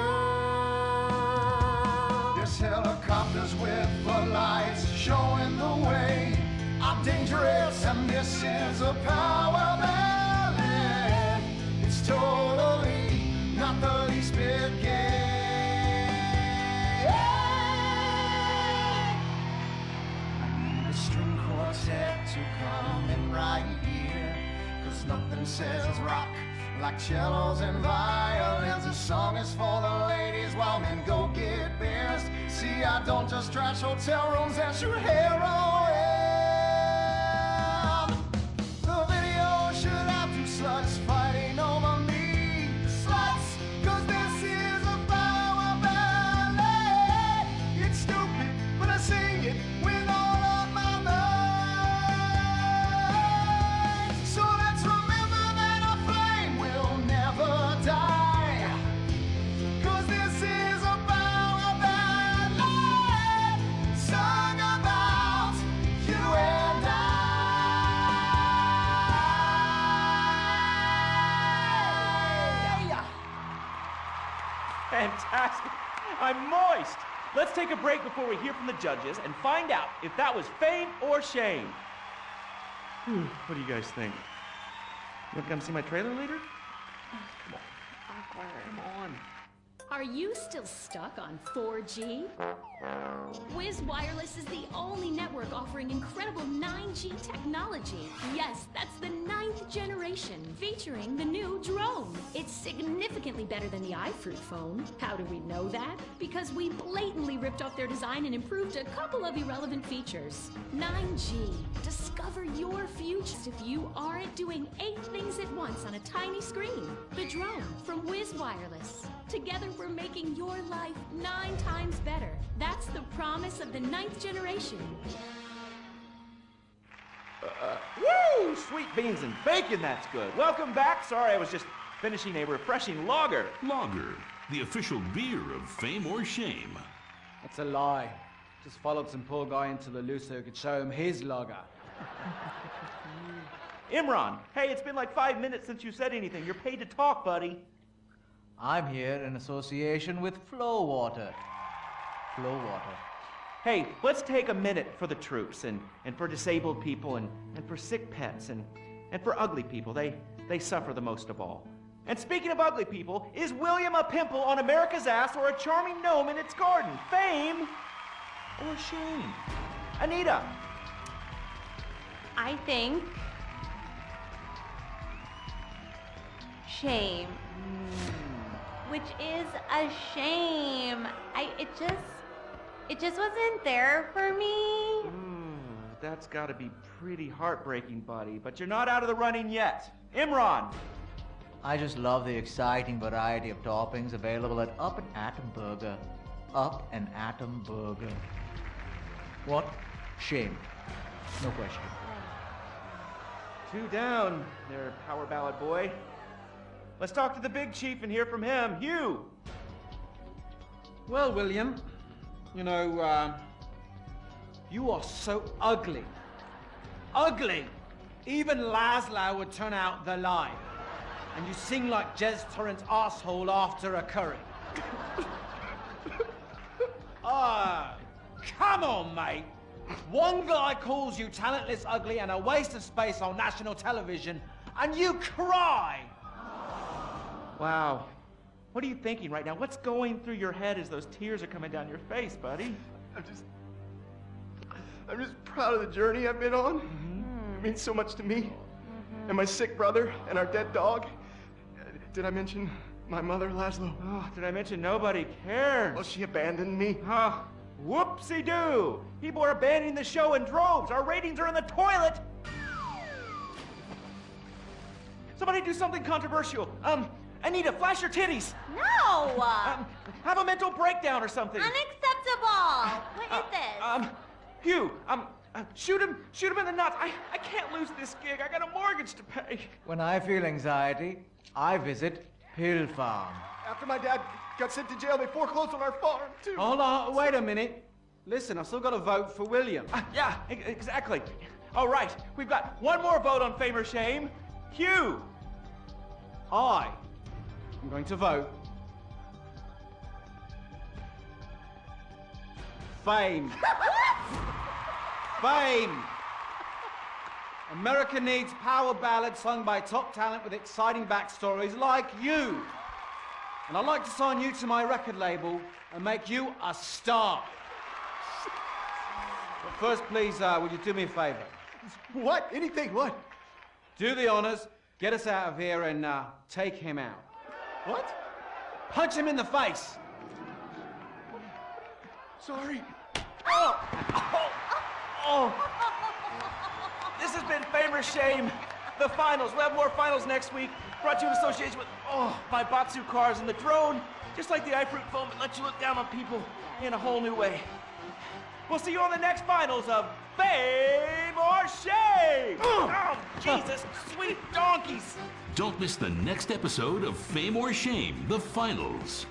There's helicopters with floodlights showing the way. I'm dangerous and this is a power ballet. It's totally not the least bit gay. String quartet to come in right here, 'cause nothing says rock like cellos and violins. This song is for the ladies while men go get beers. See, I don't just trash hotel rooms and shoot heroin. The video should have two sluts fighting over me. Sluts, 'cause this is a power ballet. It's stupid, but I sing it with all of my might. So let's remember that a flame will never die, 'cause this is a power ballet sung about you and I. Fantastic. I'm moist. Let's take a break before we hear from the judges and find out if that was fame or shame. Whew, what do you guys think? You want to come see my trailer later? Come on. Come on. Are you still stuck on 4G? Wiz Wireless is the only network offering incredible 9G technology. Yes, that's the 9th generation, featuring the new drone. It's significantly better than the iFruit phone. How do we know that? Because we blatantly ripped off their design and improved a couple of irrelevant features. 9G. Discover your future if you aren't doing 8 things at once on a tiny screen. The drone from Wiz Wireless. Together, we're making your life 9 times better. That's the promise of the 9th generation. Woo! Sweet beans and bacon, that's good. Welcome back. Sorry, I was just finishing a refreshing lager. Lager, the official beer of fame or shame. That's a lie. Just followed some poor guy into the loose so he could show him his lager. Imran, hey, it's been like 5 minutes since you said anything. You're paid to talk, buddy. I'm here in association with Flow Water. Flow Water. Hey, let's take a minute for the troops and for disabled people and for sick pets and for ugly people. They suffer the most of all. And speaking of ugly people, is William a pimple on America's ass or a charming gnome in its garden? Fame or shame? Anita. I think shame. Which is a shame. It just wasn't there for me. That's gotta be pretty heartbreaking, buddy, but you're not out of the running yet. Imran. I just love the exciting variety of toppings available at Up and Atom Burger. Up and Atom Burger. What? Shame. No question. 2 down there, power ballad boy. Let's talk to the big chief and hear from him. Hugh! Well, William, you know, you are so ugly. Ugly! Even Laszlo would turn out the light. And you sing like Jez Torrant's asshole after a curry. Come on, mate. One guy calls you talentless, ugly, and a waste of space on national television, and you cry! Wow. What are you thinking right now? What's going through your head as those tears are coming down your face, buddy? I'm just proud of the journey I've been on. It means so much to me. And my sick brother and our dead dog. Did I mention my mother, Laszlo? Oh, did I mention nobody cares? Well, she abandoned me. Whoopsie-doo! People are abandoning the show in droves. Our ratings are in the toilet. Somebody do something controversial. Anita, flash your titties. No! Have a mental breakdown or something. Unacceptable! What is this? Hugh, shoot him in the nuts. I can't lose this gig. I got a mortgage to pay. When I feel anxiety, I visit Pill Farm. After my dad got sent to jail, they foreclosed on our farm, too. Hold on, wait a minute. Listen, I've still got to vote for William. Yeah, exactly. All right, we've got one more vote on Fame or Shame. Hugh! I am going to vote Fame. Fame. America needs power ballads sung by top talent with exciting backstories like you. And I'd like to sign you to my record label and make you a star. But first, please, would you do me a favor? What? Anything? What? Do the honors, get us out of here, and take him out. What? Punch him in the face. Sorry. Oh! This has been Fame or Shame, the finals. We'll have more finals next week. Brought to you in association with, my Batsu cars and the drone. Just like the iFruit foam, it lets you look down on people in a whole new way. We'll see you on the next finals of Fame or Shame! Oh, Jesus, sweet donkeys! Don't miss the next episode of Fame or Shame, the finals.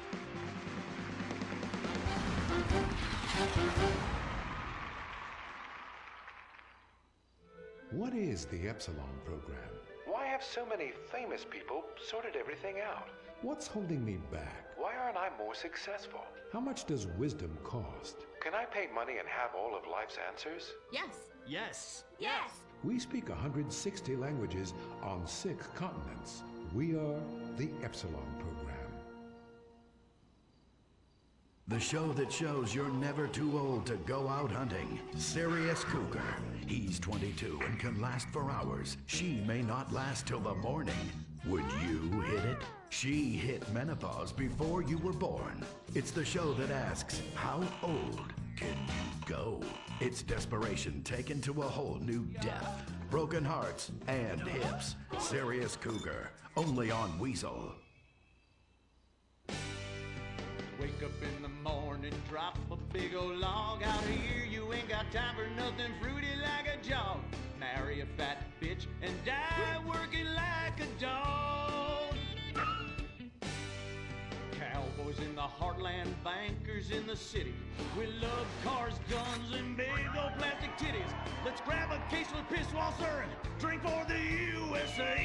What is the Epsilon program? Why have so many famous people sorted everything out? What's holding me back? Why aren't I more successful? How much does wisdom cost? Can I pay money and have all of life's answers? Yes. Yes. Yes. We speak 160 languages on 6 continents. We are the Epsilon program. The show that shows you're never too old to go out hunting. Sirius Cougar. He's 22 and can last for hours. She may not last till the morning. Would you hit it? She hit menopause before you were born. It's the show that asks, how old can you go? It's desperation taken to a whole new depth. Broken hearts and hips. Sirius Cougar. Only on Weasel. Wake up in the morning, drop a big old log out of here. You ain't got time for nothing fruity like a jog. Marry a fat bitch and die working like a dog. Cowboys in the heartland, bankers in the city. We love cars, guns, and big old plastic titties. Let's grab a case of piss wasser and drink for the USA.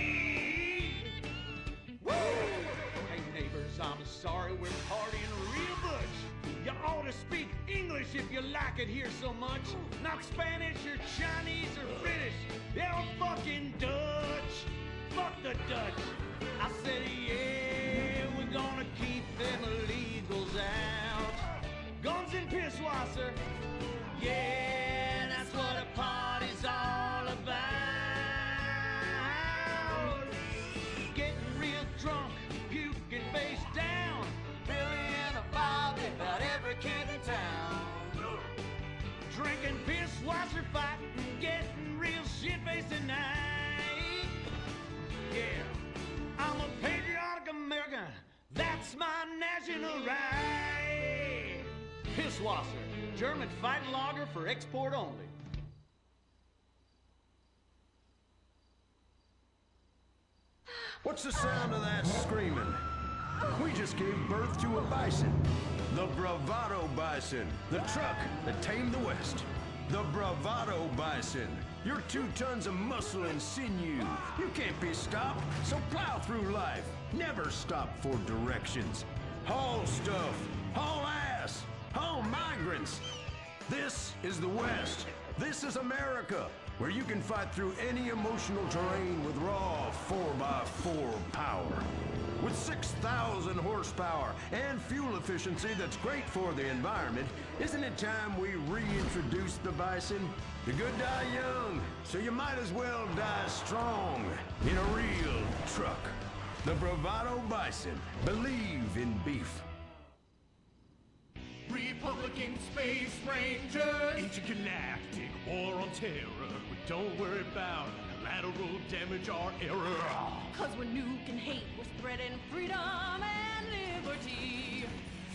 Woo! Hey neighbors, I'm sorry, we're partying real butch. You ought to speak English if you like it here so much. Not Spanish or Chinese or British. Yeah, fucking Dutch. Fuck the Dutch. I said, yeah, we're gonna keep them illegals out. Guns and piss wasser. Yeah, that's what a party's all about. Getting real drunk, puking face down. Billy and a Bobby, about every kid in town. Drinking piss wasser, fighting, getting real shit-faced tonight. Yeah, I'm a patriotic American. That's my national right. Pisswasser, German fighting lager for export only. What's the sound of that screaming? We just gave birth to a bison. The Bravado Bison. The truck that tamed the West. The Bravado Bison. You're 2 tons of muscle and sinew. You can't be stopped, so plow through life. Never stop for directions. Haul stuff. Haul ass. Haul migrants. This is the West. This is America, where you can fight through any emotional terrain with raw 4x4 power. With 6,000 horsepower and fuel efficiency that's great for the environment, isn't it time we reintroduce the bison? The good die young, so you might as well die strong in a real truck. The Bravado Bison. Believe in beef. Republican Space Ranger, intergalactic war on terror. We don't worry about collateral damage or error. Cause we're nuking hate, we're spreading freedom and liberty.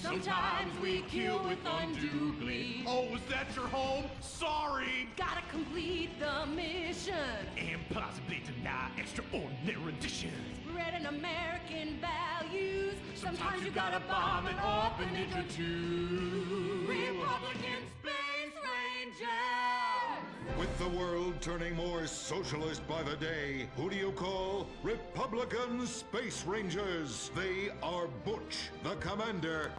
Sometimes we kill with undue glee. Oh, is that your home? Sorry! Gotta complete the mission. And possibly deny extraordinary rendition. Spreading American values. Sometimes you gotta bomb an orphanage or two. Republican Space With the world turning more socialist by the day, who do you call Republican Space Rangers? They are Butch, the Commander.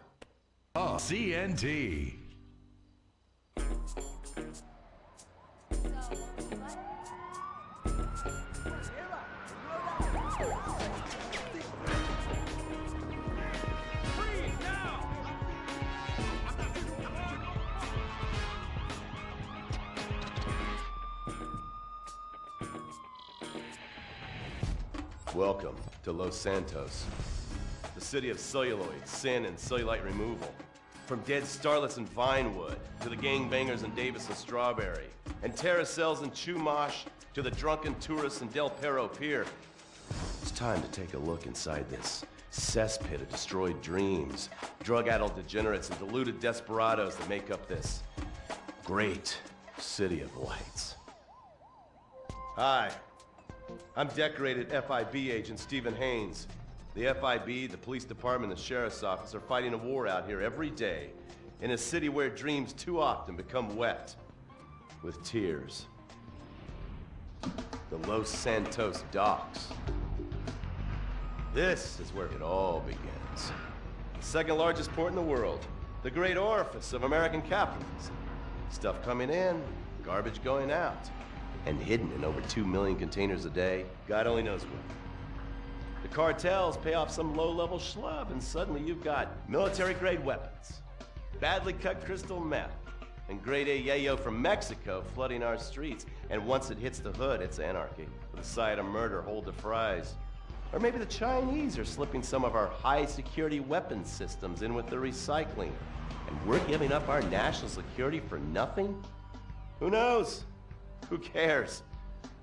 CNT. Welcome to Los Santos, the city of celluloid, sin, and cellulite removal. From dead starlets in Vinewood, to the gangbangers in Davis and Strawberry, and terracels in Chumash, to the drunken tourists in Del Perro Pier. It's time to take a look inside this cesspit of destroyed dreams, drug-addled degenerates, and deluded desperados that make up this great city of lights. Hi. I'm decorated FIB agent Stephen Haynes. The FIB, the police department, and the sheriff's office are fighting a war out here every day in a city where dreams too often become wet with tears. The Los Santos docks. This is where it all begins. The second largest port in the world, the great orifice of American capitalism. Stuff coming in, garbage going out. And hidden in over 2 million containers a day, God only knows what. The cartels pay off some low-level schlub, and suddenly you've got military-grade weapons, badly cut crystal meth, and grade A yayo from Mexico flooding our streets. And once it hits the hood, it's anarchy, with a side of murder, hold the fries. Or maybe the Chinese are slipping some of our high-security weapons systems in with the recycling, and we're giving up our national security for nothing? Who knows? Who cares?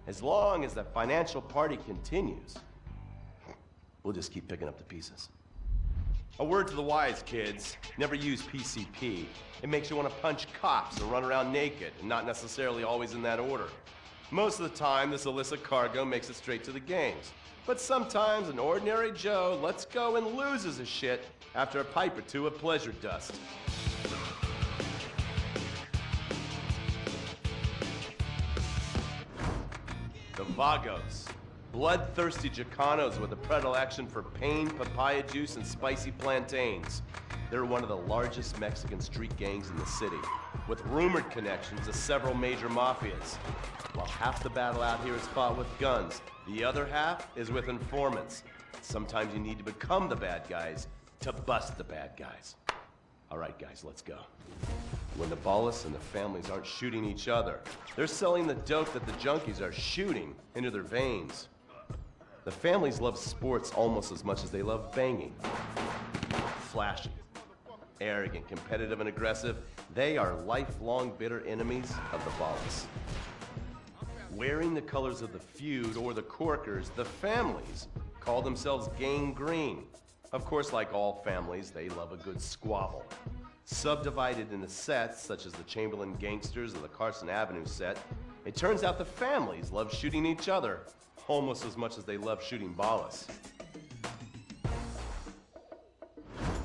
As long as the financial party continues, we'll just keep picking up the pieces. A word to the wise, kids. Never use PCP. It makes you want to punch cops and run around naked, and not necessarily always in that order. Most of the time, this illicit cargo makes it straight to the gangs. But sometimes an ordinary Joe lets go and loses his shit after a pipe or two of pleasure dust. The Vagos, bloodthirsty Chicanos with a predilection for pain, papaya juice, and spicy plantains. They're one of the largest Mexican street gangs in the city, with rumored connections to several major mafias. While half the battle out here is fought with guns, the other half is with informants. Sometimes you need to become the bad guys to bust the bad guys. All right, guys, let's go. When the Ballas and the families aren't shooting each other, they're selling the dope that the junkies are shooting into their veins. The families love sports almost as much as they love banging. Flashy, arrogant, competitive, and aggressive, they are lifelong bitter enemies of the Ballas. Wearing the colors of the feud or the corkers, the families call themselves Gang Green. Of course, like all families, they love a good squabble. Subdivided into sets, such as the Chamberlain Gangsters or the Carson Avenue set, it turns out the families love shooting each other almost as much as they love shooting Ballas.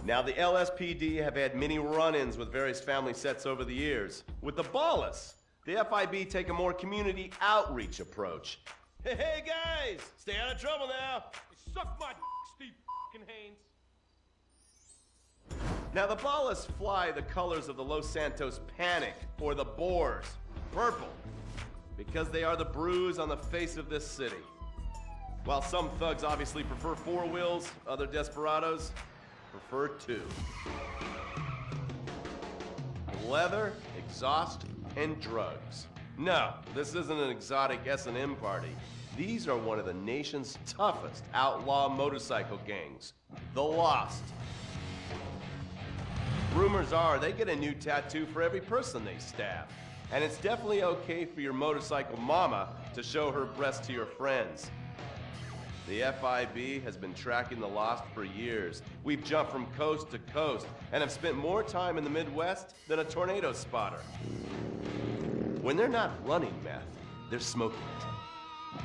Now, the LSPD have had many run-ins with various family sets over the years. With the Ballas, the FIB take a more community outreach approach. Hey guys, stay out of trouble now. Suck my Steve Haynes. Now the Ballas fly the colors of the Los Santos Panic, or the Boers, purple, because they are the bruise on the face of this city. While some thugs obviously prefer 4 wheels, other desperados prefer 2. Leather, exhaust, and drugs. No, this isn't an exotic S&M party. These are one of the nation's toughest outlaw motorcycle gangs, the Lost. Rumors are they get a new tattoo for every person they stab. And it's definitely okay for your motorcycle mama to show her breast to your friends. The FIB has been tracking the Lost for years. We've jumped from coast to coast and have spent more time in the Midwest than a tornado spotter. When they're not running meth, they're smoking it.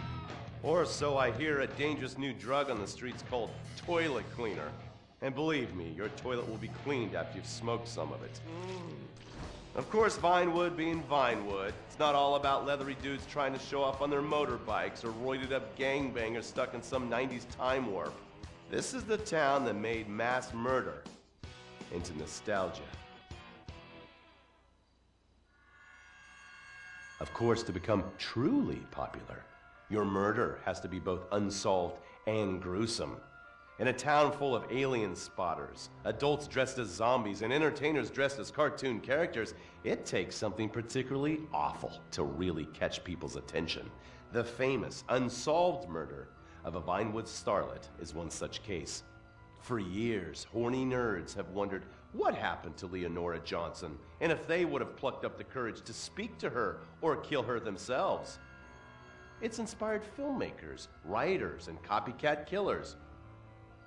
Or so I hear, a dangerous new drug on the streets called toilet cleaner. And believe me, your toilet will be cleaned after you've smoked some of it. Of course, Vinewood being Vinewood, it's not all about leathery dudes trying to show off on their motorbikes or roided up gangbangers stuck in some 90s time warp. This is the town that made mass murder into nostalgia. Of course, to become truly popular, your murder has to be both unsolved and gruesome. In a town full of alien spotters, adults dressed as zombies, and entertainers dressed as cartoon characters, it takes something particularly awful to really catch people's attention. The famous, unsolved murder of a Vinewood starlet is one such case. For years, horny nerds have wondered what happened to Leonora Johnson, and if they would have plucked up the courage to speak to her or kill her themselves. It's inspired filmmakers, writers, and copycat killers.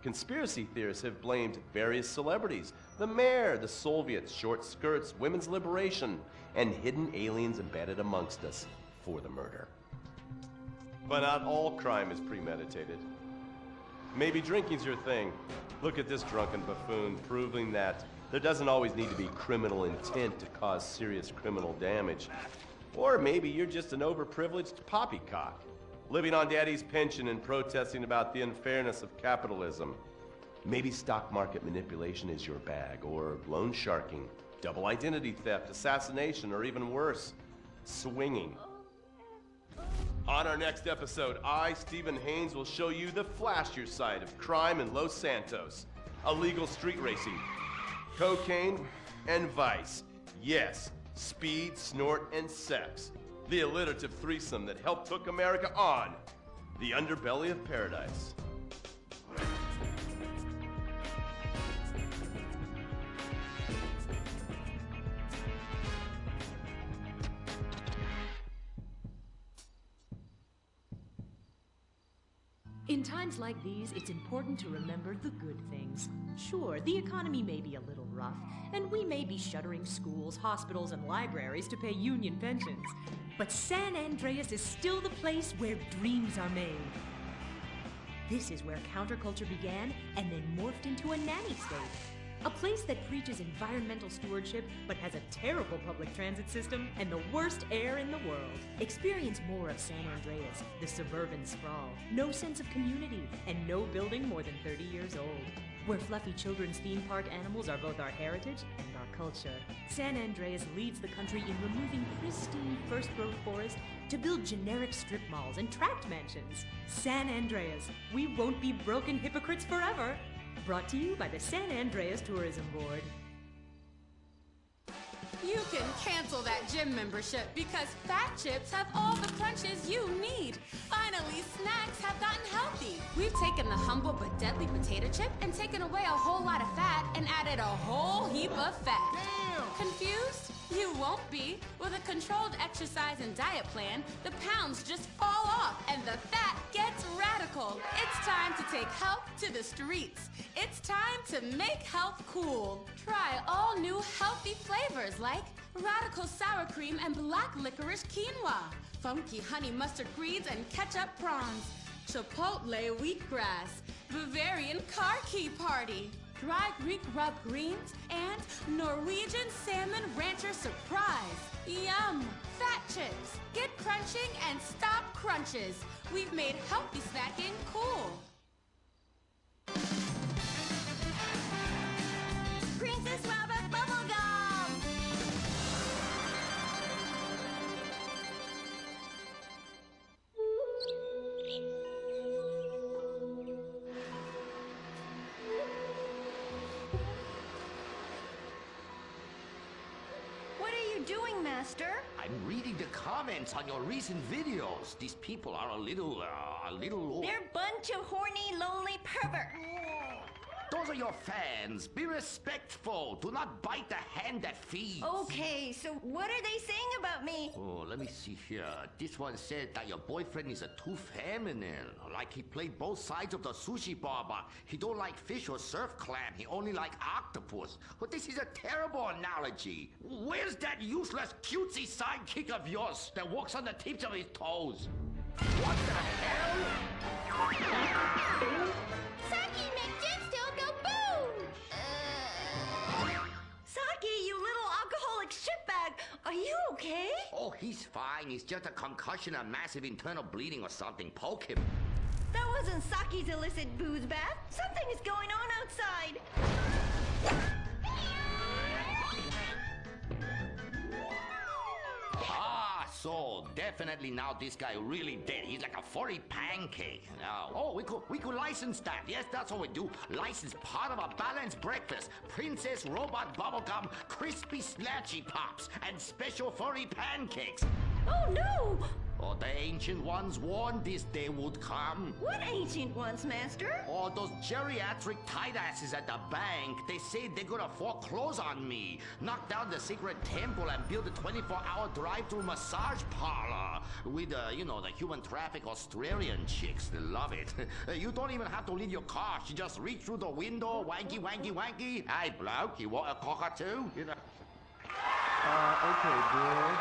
Conspiracy theorists have blamed various celebrities, the mayor, the Soviets, short skirts, women's liberation, and hidden aliens embedded amongst us for the murder. But not all crime is premeditated. Maybe drinking's your thing. Look at this drunken buffoon, proving that there doesn't always need to be criminal intent to cause serious criminal damage. Or maybe you're just an overprivileged poppycock, living on daddy's pension and protesting about the unfairness of capitalism. Maybe stock market manipulation is your bag, or loan sharking, double identity theft, assassination, or even worse, swinging. On our next episode, I, Stephen Haynes, will show you the flashier side of crime in Los Santos. Illegal street racing, cocaine, and vice. Yes, speed, snort, and sex. The alliterative threesome that helped hook America on the underbelly of paradise. In times like these, it's important to remember the good things. Sure, the economy may be a little rough, and we may be shuttering schools, hospitals, and libraries to pay union pensions. But San Andreas is still the place where dreams are made. This is where counterculture began and then morphed into a nanny state. A place that preaches environmental stewardship but has a terrible public transit system and the worst air in the world. Experience more of San Andreas, the suburban sprawl. No sense of community and no building more than 30 years old. Where fluffy children's theme park animals are both our heritage and our culture. San Andreas leads the country in removing pristine first-growth forest to build generic strip malls and tract mansions. San Andreas, we won't be broken hypocrites forever. Brought to you by the San Andreas Tourism Board. You can cancel that gym membership because Fat Chips have all the crunches you need. Finally, snacks have gotten healthy. We've taken the humble but deadly potato chip and taken away a whole lot of fat and added a whole heap of fat. Damn! Confused? You won't be. With a controlled exercise and diet plan, the pounds just fall off and the fat gets radical. It's time to take health to the streets. It's time to make health cool. Try all new healthy flavors like radical sour cream and black licorice quinoa, funky honey mustard greens and ketchup prawns, chipotle wheatgrass, Bavarian car key party, dry Greek rub greens, and Norwegian salmon rancher surprise. Yum! Fat Chips. Get crunching and stop crunches. We've made healthy snacking cool. Princess Robert Bubblegum! What are you doing, Master? I'm reading the comments on your recent videos. These people are a little... They're a bunch of horny, lonely perverts. Those are your fans. Be respectful. Do not bite the hand that feeds. Okay, so what are they saying about me? Oh, let me see here. This one said that your boyfriend is too feminine. Like he played both sides of the sushi bar, but he don't like fish or surf clam. He only like octopus. But this is a terrible analogy. Where's that useless cutesy sidekick of yours that walks on the tips of his toes? What the hell? Saki makes Gemstone go boom! Saki, you little alcoholic shitbag! he's fine. It's just a concussion and massive internal bleeding or something. Poke him. That wasn't Saki's illicit booze bath. Something is going on outside. So definitely now this guy really dead. He's like a furry pancake. We could license that. Yes, that's what we do. License part of a balanced breakfast. Princess Robot Bubblegum, Crispy Snatchy Pops, and special furry pancakes. Oh no! Oh, the ancient ones warned this day would come. What ancient ones, Master? Oh, those geriatric tight asses at the bank. They say they're gonna foreclose on me. Knock down the secret temple and build a 24-hour drive-through massage parlor. With, the human traffic Australian chicks. They love it. You don't even have to leave your car. You just reach through the window, wanky, wanky, wanky. Hey, bloke, you want a cockatoo? Okay, girl.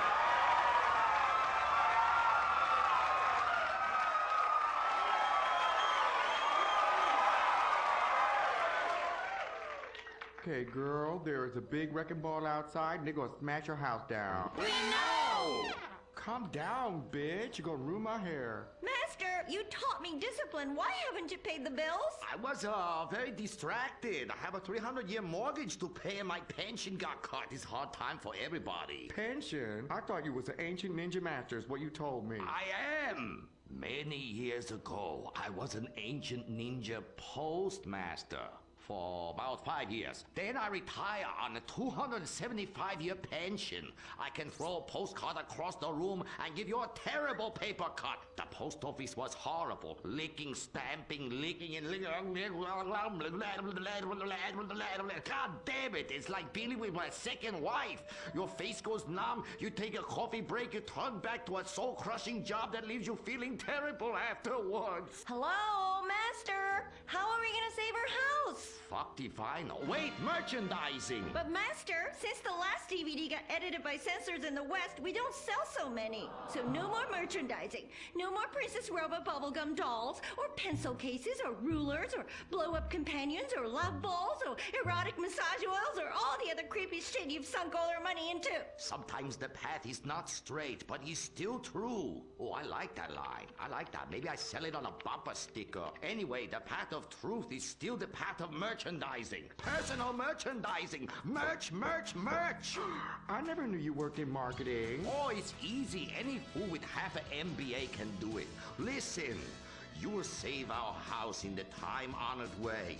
Okay, girl, there is a big wrecking ball outside, and they're gonna smash your house down. We know! Calm down, bitch. You're gonna ruin my hair. Master, you taught me discipline. Why haven't you paid the bills? I was very distracted. I have a 300-year mortgage to pay, and my pension got cut. It's a hard time for everybody. Pension? I thought you was an ancient ninja master, is what you told me. I am. Many years ago, I was an ancient ninja postmaster. For about 5 years. Then I retire on a 275-year pension. I can throw a postcard across the room and give you a terrible paper cut. The post office was horrible. Licking, stamping, licking, and licking. God damn it, it's like dealing with my second wife. Your face goes numb, you take a coffee break, you turn back to a soul-crushing job that leaves you feeling terrible afterwards. Hello, Master. How are we gonna save our house? Fuck if I know. Wait, merchandising! But Master, since the last DVD got edited by censors in the West, we don't sell so many. So no more merchandising. No more Princess Robot bubblegum dolls, or pencil cases, or rulers, or blow-up companions, or love balls, or erotic massage oils, or all the other creepy shit you've sunk all our money into. Sometimes the path is not straight, but is still true. Oh, I like that line. I like that. Maybe I sell it on a bumper sticker. Anyway, the path of truth is still the path of merchandising. Personal merchandising. Merch, merch, merch. I never knew you worked in marketing. Oh, it's easy. Any fool with half an MBA can do it. Listen, you will save our house in the time-honored way.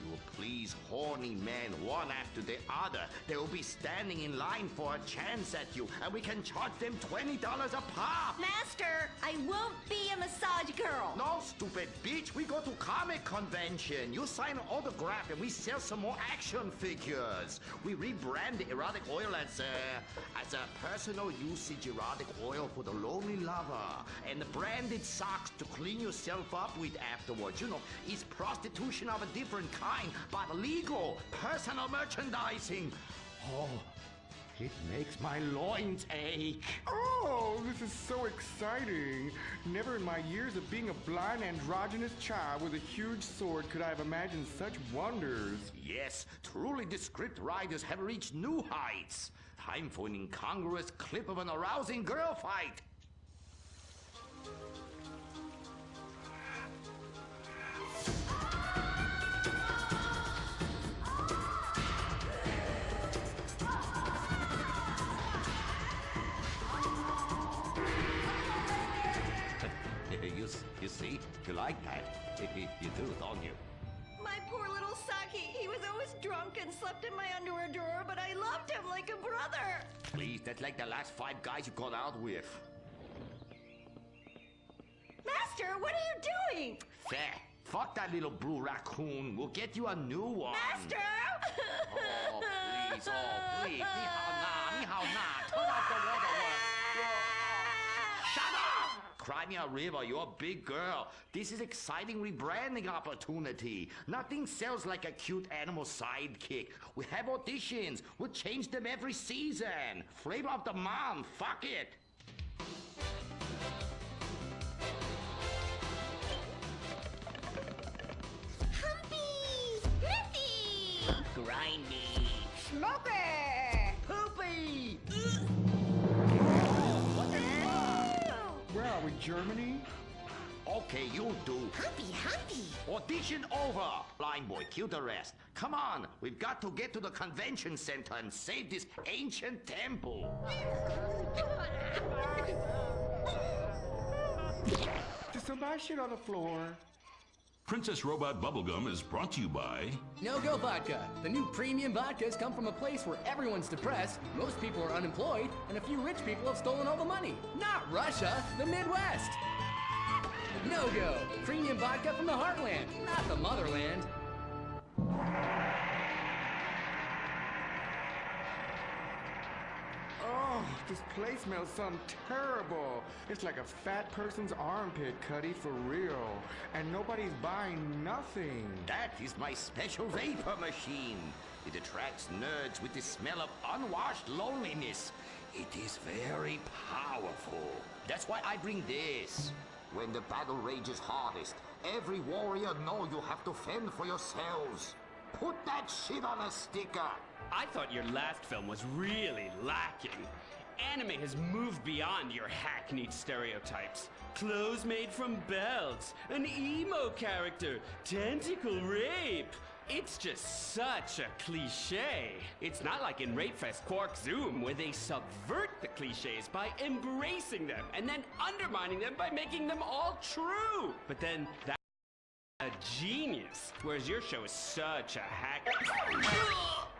You will please horny men one after the other. They will be standing in line for a chance at you, and we can charge them $20 a pop. Master, I won't be a massage girl. No, stupid bitch. We go to comic convention. You sign an autograph, and we sell some more action figures. We rebrand the erotic oil as a personal usage erotic oil for the lonely lover, and the branded socks to clean yourself up with afterwards. You know, it's prostitution of a different kind. But legal, personal merchandising. Oh, it makes my loins ache. Oh, this is so exciting. Never in my years of being a blind androgynous child with a huge sword could I have imagined such wonders. Yes, truly the script writers have reached new heights. Time for an incongruous clip of an arousing girl fight. You see? You like that? You do, don't you? My poor little Saki. He was always drunk and slept in my underwear drawer, but I loved him like a brother. Please, that's like the last 5 guys you got out with. Master, what are you doing? Fuck that little blue raccoon. We'll get you a new one. Master! Oh, please. Oh, please. Ni hao na. Turn off the water. Shut up! Cry me a river. You're a big girl. This is exciting rebranding opportunity. Nothing sells like a cute animal sidekick. We have auditions. We'll change them every season. Flavor of the month. Fuck it. Grindy! Smoky! Poopy! What Germany? Okay, you do. Humpy. Audition over. Blind boy, cue the rest. Come on, we've got to get to the convention center and save this ancient temple. Did somebody shit on the floor? Princess Robot Bubblegum is brought to you by... No-Go Vodka. The new premium vodkas come from a place where everyone's depressed, most people are unemployed, and a few rich people have stolen all the money. Not Russia, the Midwest. No-Go. Premium vodka from the heartland, not the motherland. Oh, this place smells something terrible. It's like a fat person's armpit, Cuddy, for real. And nobody's buying nothing. That is my special vapor machine. It attracts nerds with the smell of unwashed loneliness. It is very powerful. That's why I bring this. When the battle rages hardest, every warrior know you have to fend for yourselves. Put that shit on a sticker. I thought your last film was really lacking. Anime has moved beyond your hackneyed stereotypes. Clothes made from belts, an emo character, tentacle rape. It's just such a cliche. It's not like in Rapefest Quark Zoom, where they subvert the cliches by embracing them and then undermining them by making them all true. But then that's a genius, whereas your show is such a hack.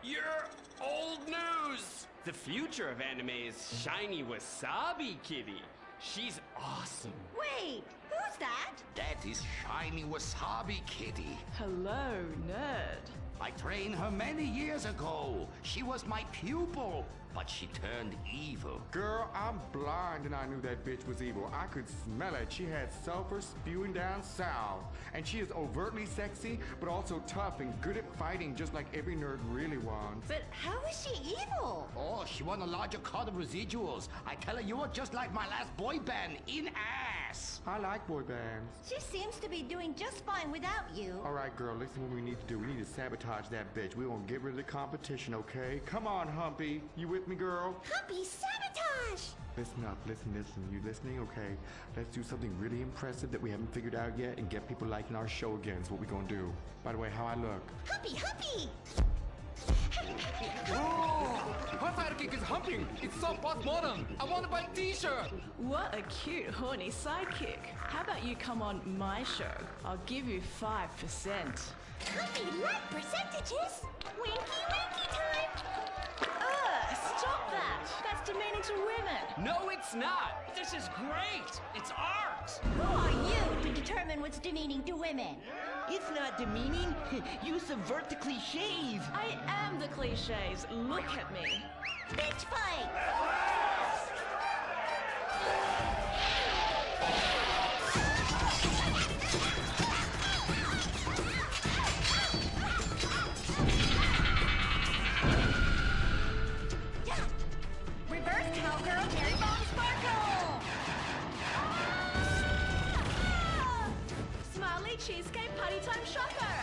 You're old news. The future of anime is Shiny Wasabi Kitty. She's awesome. Wait, who's that? That is Shiny Wasabi Kitty. Hello, nerd. I trained her many years ago. She was my pupil, but she turned evil. Girl, I'm blind and I knew that bitch was evil. I could smell it. She had sulfur spewing down south. And she is overtly sexy, but also tough and good at fighting, just like every nerd really wants. But how is she evil? Oh, she won a larger cut of residuals. I tell her you are just like my last boy band, in ass. I like boy bands. She seems to be doing just fine without you. All right, girl, listen what we need to do. We need to sabotage that bitch. We won't get rid of the competition, okay? Come on, Humpy. You with me, girl? Humpy, sabotage! Listen up, listen. You listening? Okay. Let's do something really impressive that we haven't figured out yet and get people liking our show again. Is what we're gonna do. By the way, how I look? Humpy! Oh, her sidekick is humping. It's so postmodern. I want to buy a t-shirt. What a cute, horny sidekick. How about you come on my show? I'll give you 5%. Humpy, like percentages? Winky time! Stop that! That's demeaning to women. No, it's not. This is great. It's art. Who are you to determine what's demeaning to women? It's not demeaning. You subvert the cliches. I am the cliches. Look at me. Bitch fight! Reverse cowgirl, cherry bomb sparkle! Smiley cheesecake party time shopper.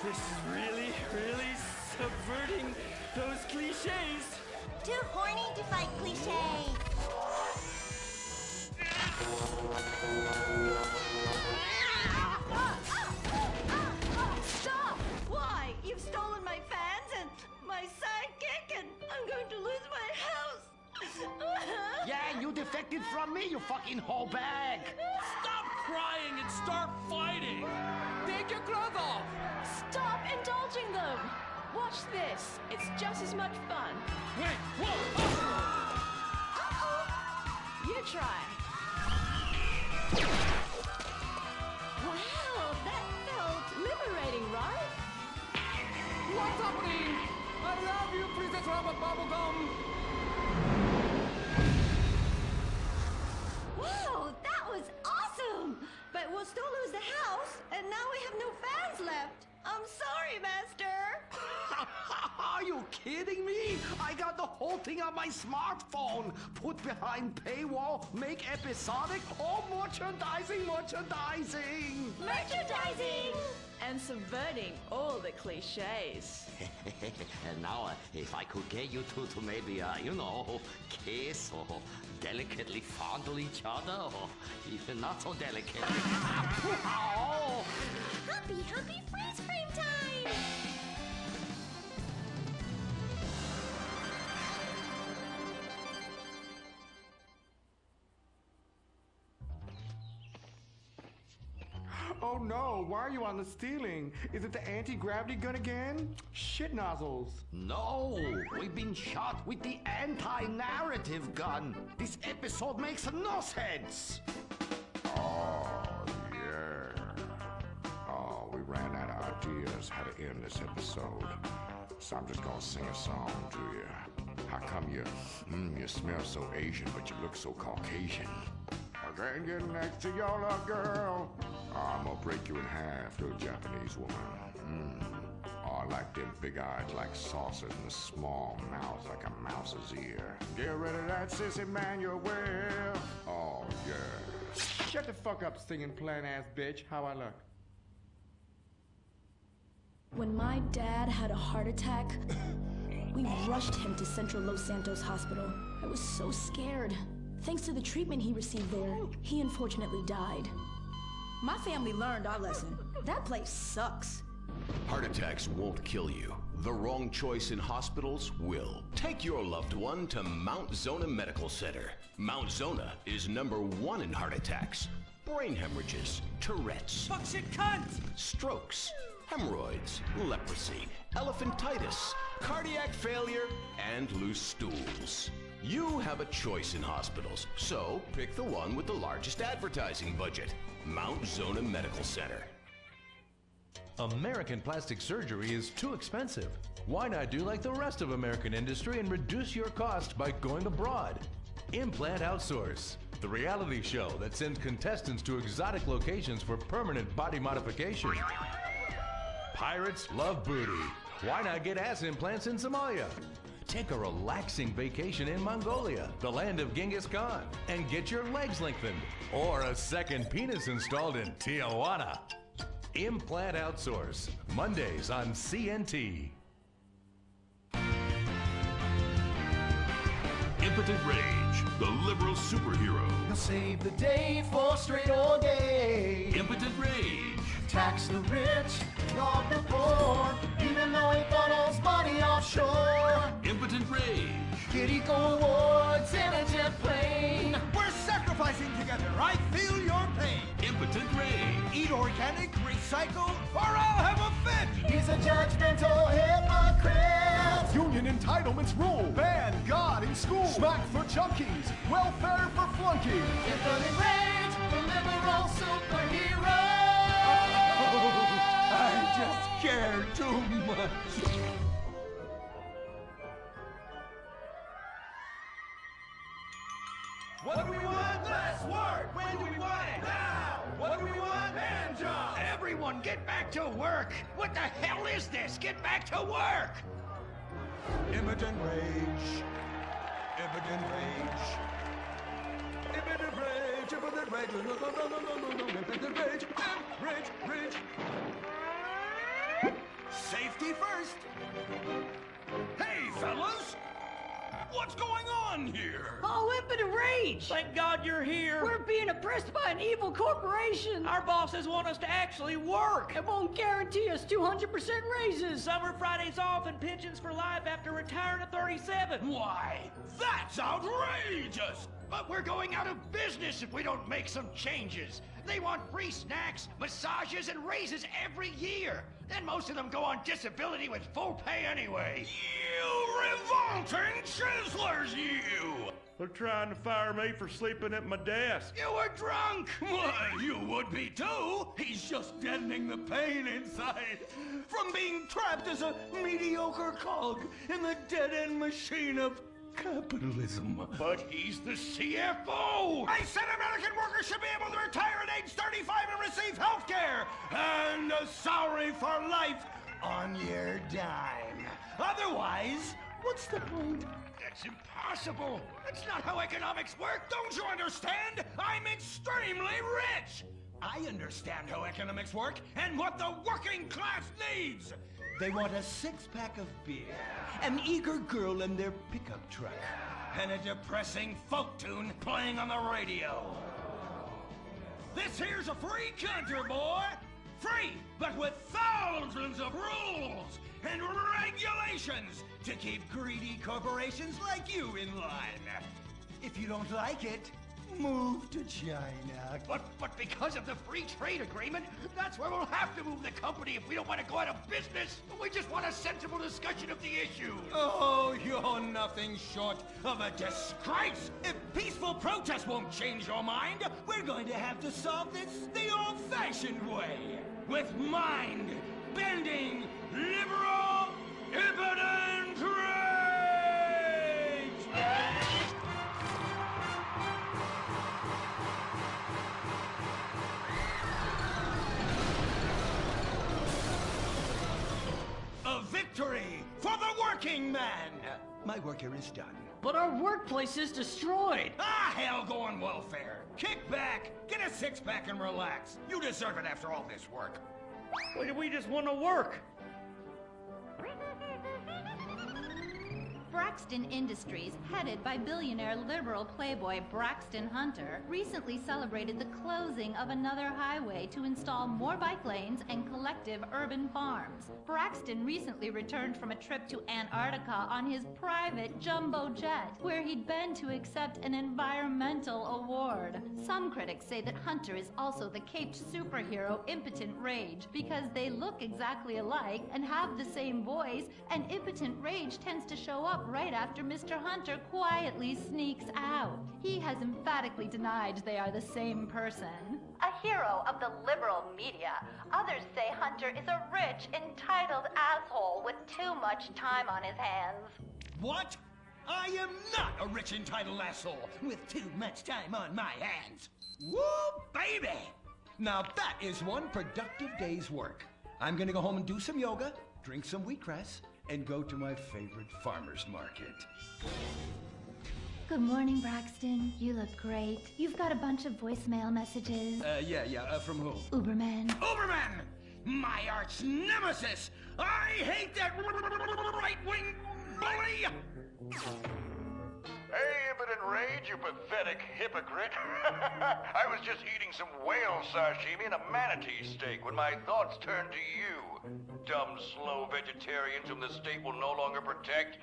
This is really subverting those cliches. Too horny to fight cliches. Stop! Why? You've stolen my fans and my sidekick, and I'm going to lose my house. Yeah, you defected from me, you fucking whole bag. Stop crying and start fighting. Take your clothes off. Stop indulging them. Watch this. It's just as much fun. Wait, whoa! You try. Wow, that felt liberating, right? What's happening? I love you, Princess Robot Bubblegum. Wow, that was awesome! But we'll still lose the house, and now we have no fans left. I'm sorry, Master. Are you kidding me? I got the whole something on my smartphone. Put behind paywall, make episodic, or merchandising. Merchandising! And subverting all the cliches. And now, if I could get you two to maybe, kiss or delicately fondle each other, or even not so delicately. Oh. Humpy freeze frame time! Oh no, why are you on the ceiling? Is it the anti-gravity gun again? Shit nozzles. No, we've been shot with the anti-narrative gun. This episode makes no sense. Oh, yeah. Oh, we ran out of ideas how to end this episode. So I'm just gonna sing a song to you. How come you smell so Asian, but you look so Caucasian? I can't get next to your little girl. I'm gonna break you in half to a Japanese woman. Oh, I like them big eyes like saucers and a small mouth like a mouse's ear. Get rid of that sissy Manuel. Oh, yeah. Shut the fuck up, singing plan-ass bitch. How I look? When my dad had a heart attack, we rushed him to Central Los Santos Hospital. I was so scared. Thanks to the treatment he received there, he unfortunately died. My family learned our lesson. That place sucks. Heart attacks won't kill you. The wrong choice in hospitals will. Take your loved one to Mount Zona Medical Center. Mount Zona is #1 in heart attacks, brain hemorrhages, Tourette's, Fuck shit cunt! strokes, hemorrhoids, leprosy, elephantitis, cardiac failure, and loose stools. You have a choice in hospitals, so pick the one with the largest advertising budget. Mount Zona Medical Center. American plastic surgery is too expensive. Why not do like the rest of American industry and reduce your cost by going abroad? Implant Outsource, the reality show that sends contestants to exotic locations for permanent body modification. Pirates love booty. Why not get ass implants in Somalia? Take a relaxing vacation in Mongolia, the land of Genghis Khan, and get your legs lengthened. Or a second penis installed in Tijuana. Implant Outsource, Mondays on CNT. Impotent Rage, the liberal superhero. He'll save the day for straight all day. Impotent Rage. Tax the rich, rob the poor, even though he funnels money offshore. Impotent Rage. Get eco awards in a jet plane. We're sacrificing together. I feel your pain. Impotent Rage. Eat organic, recycle, or I'll have a fit. He's a judgmental hypocrite. Union entitlements rule. Ban God in school. Smack for junkies. Welfare for flunkies. Impotent Rage, the liberal superhero. I just care too much. What do we want? Less work. When do we want it? Now. What do we want? Hand job. Everyone get back to work. What the hell is this? Get back to work. Impotent Rage. Impotent Rage. Impotent Rage. Impotent Rage. Impotent Rage. Rage. Rage. Safety first. Hey, fellas. What's going on here? Oh, impotent rage! Thank God you're here. We're being oppressed by an evil corporation. Our bosses want us to actually work. It won't guarantee us 200% raises. Summer Fridays off and pensions for life after retiring at 37. Why, that's outrageous! But we're going out of business if we don't make some changes. They want free snacks, massages, and raises every year. And most of them go on disability with full pay anyway. You revolting chiselers, you! They're trying to fire me for sleeping at my desk. You were drunk! Why, you would be too! He's just deadening the pain inside from being trapped as a mediocre cog in the dead-end machine of capitalism. But he's the CFO! I said American workers should be able to retire at age 35 and receive health care and a salary for life on your dime. Otherwise, What's the point? That's impossible. That's not how economics work. Don't you understand? I'm extremely rich. I understand how economics work and what the working class needs. They want a six-pack of beer, an eager girl in their pickup truck, And a depressing folk tune playing on the radio. This here's a free country, boy. Free, but with thousands of rules and regulations to keep greedy corporations like you in line. If you don't like it, move to China. But because of the free trade agreement, that's where we'll have to move the company if we don't want to go out of business. We just want a sensible discussion of the issue. Oh, you're nothing short of a disgrace. If peaceful protest won't change your mind, we're going to have to solve this the old-fashioned way. With mind-bending, liberal, impotent rage! A victory for the working man! My work here is done. But our workplace is destroyed. Ah, hell, go on welfare. Kick back, get a six-pack and relax. You deserve it after all this work. We just want to work. Braxton Industries, headed by billionaire liberal playboy Braxton Hunter, recently celebrated the closing of another highway to install more bike lanes and collective urban farms. Braxton recently returned from a trip to Antarctica on his private jumbo jet, where he'd been to accept an environmental award. Some critics say that Hunter is also the caped superhero Impotent Rage, because they look exactly alike and have the same voice, and Impotent Rage tends to show up right after Mr. Hunter quietly sneaks out. He has emphatically denied they are the same person. A hero of the liberal media, others say Hunter is a rich, entitled asshole with too much time on his hands. What? I am not a rich, entitled asshole with too much time on my hands. Woo, baby! Now that is one productive day's work. I'm gonna go home and do some yoga, drink some wheatgrass, and go to my favorite farmer's market. Good morning, Braxton. You look great. You've got a bunch of voicemail messages. From who? Uberman. Uberman! My arch nemesis! I hate that right-wing bully! Hey, Impotent Rage, you pathetic hypocrite. I was just eating some whale sashimi and a manatee steak when my thoughts turned to you. Dumb, slow vegetarians whom the state will no longer protect.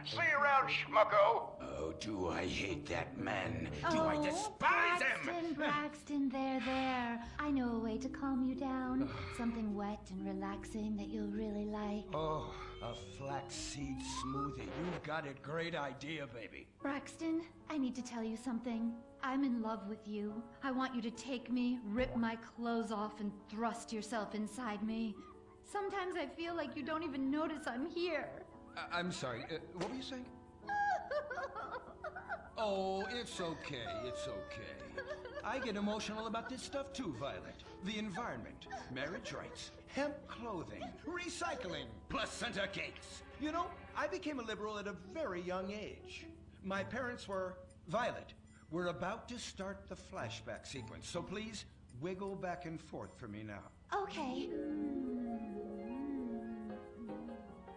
See you around, schmucko. Oh, do I hate that man. Do I despise him? Braxton, there. I know a way to calm you down. Something wet and relaxing that you'll really like. Oh, a flaxseed smoothie. You've got it. Great idea, baby. Braxton, I need to tell you something. I'm in love with you. I want you to take me, rip my clothes off, and thrust yourself inside me. Sometimes I feel like you don't even notice I'm here. I'm sorry, what were you saying? Oh, it's okay, it's okay. I get emotional about this stuff too, Violet. The environment, marriage rights, hemp clothing, recycling, placenta cakes. You know, I became a liberal at a very young age. My parents were... Violet, we're about to start the flashback sequence, so please wiggle back and forth for me now. Okay.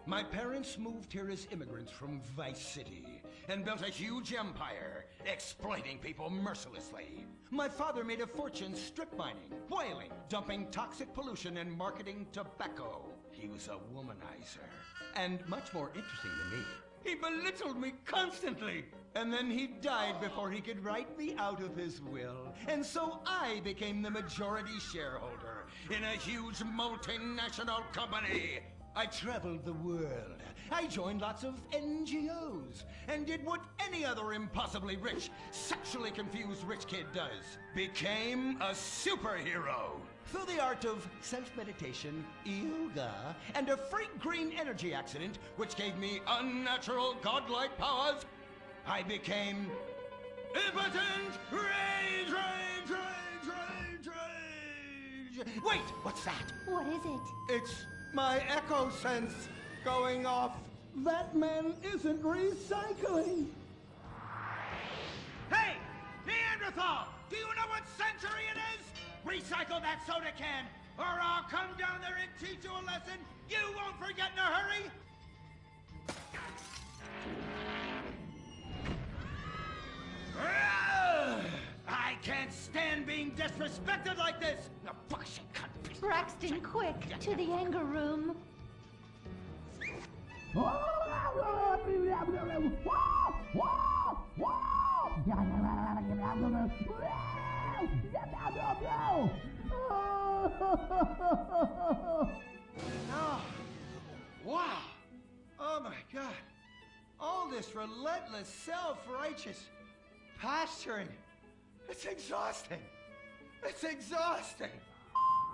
My parents moved here as immigrants from Vice City and built a huge empire, exploiting people mercilessly. My father made a fortune strip mining, whaling, dumping toxic pollution, and marketing tobacco. He was a womanizer. And much more interesting than me, he belittled me constantly. And then he died before he could write me out of his will. And so I became the majority shareholder in a huge multinational company. I traveled the world. I joined lots of NGOs and did what any other impossibly rich, sexually confused rich kid does. Became a superhero. Through the art of self-meditation, yoga, and a freak green energy accident, which gave me unnatural godlike powers, I became Impotent Rage! Wait, what's that? What is it? It's my echo sense going off. That man isn't recycling. Hey, Neanderthal! Do you know what century it is? Recycle that soda can, or I'll come down there and teach you a lesson you won't forget in a hurry! I can't stand being disrespected like this! Now, bullshit, cunt. Braxton, quick, to the anger room. Oh, wow. Oh my God. All this relentless, self-righteous pasturing. It's exhausting. It's exhausting.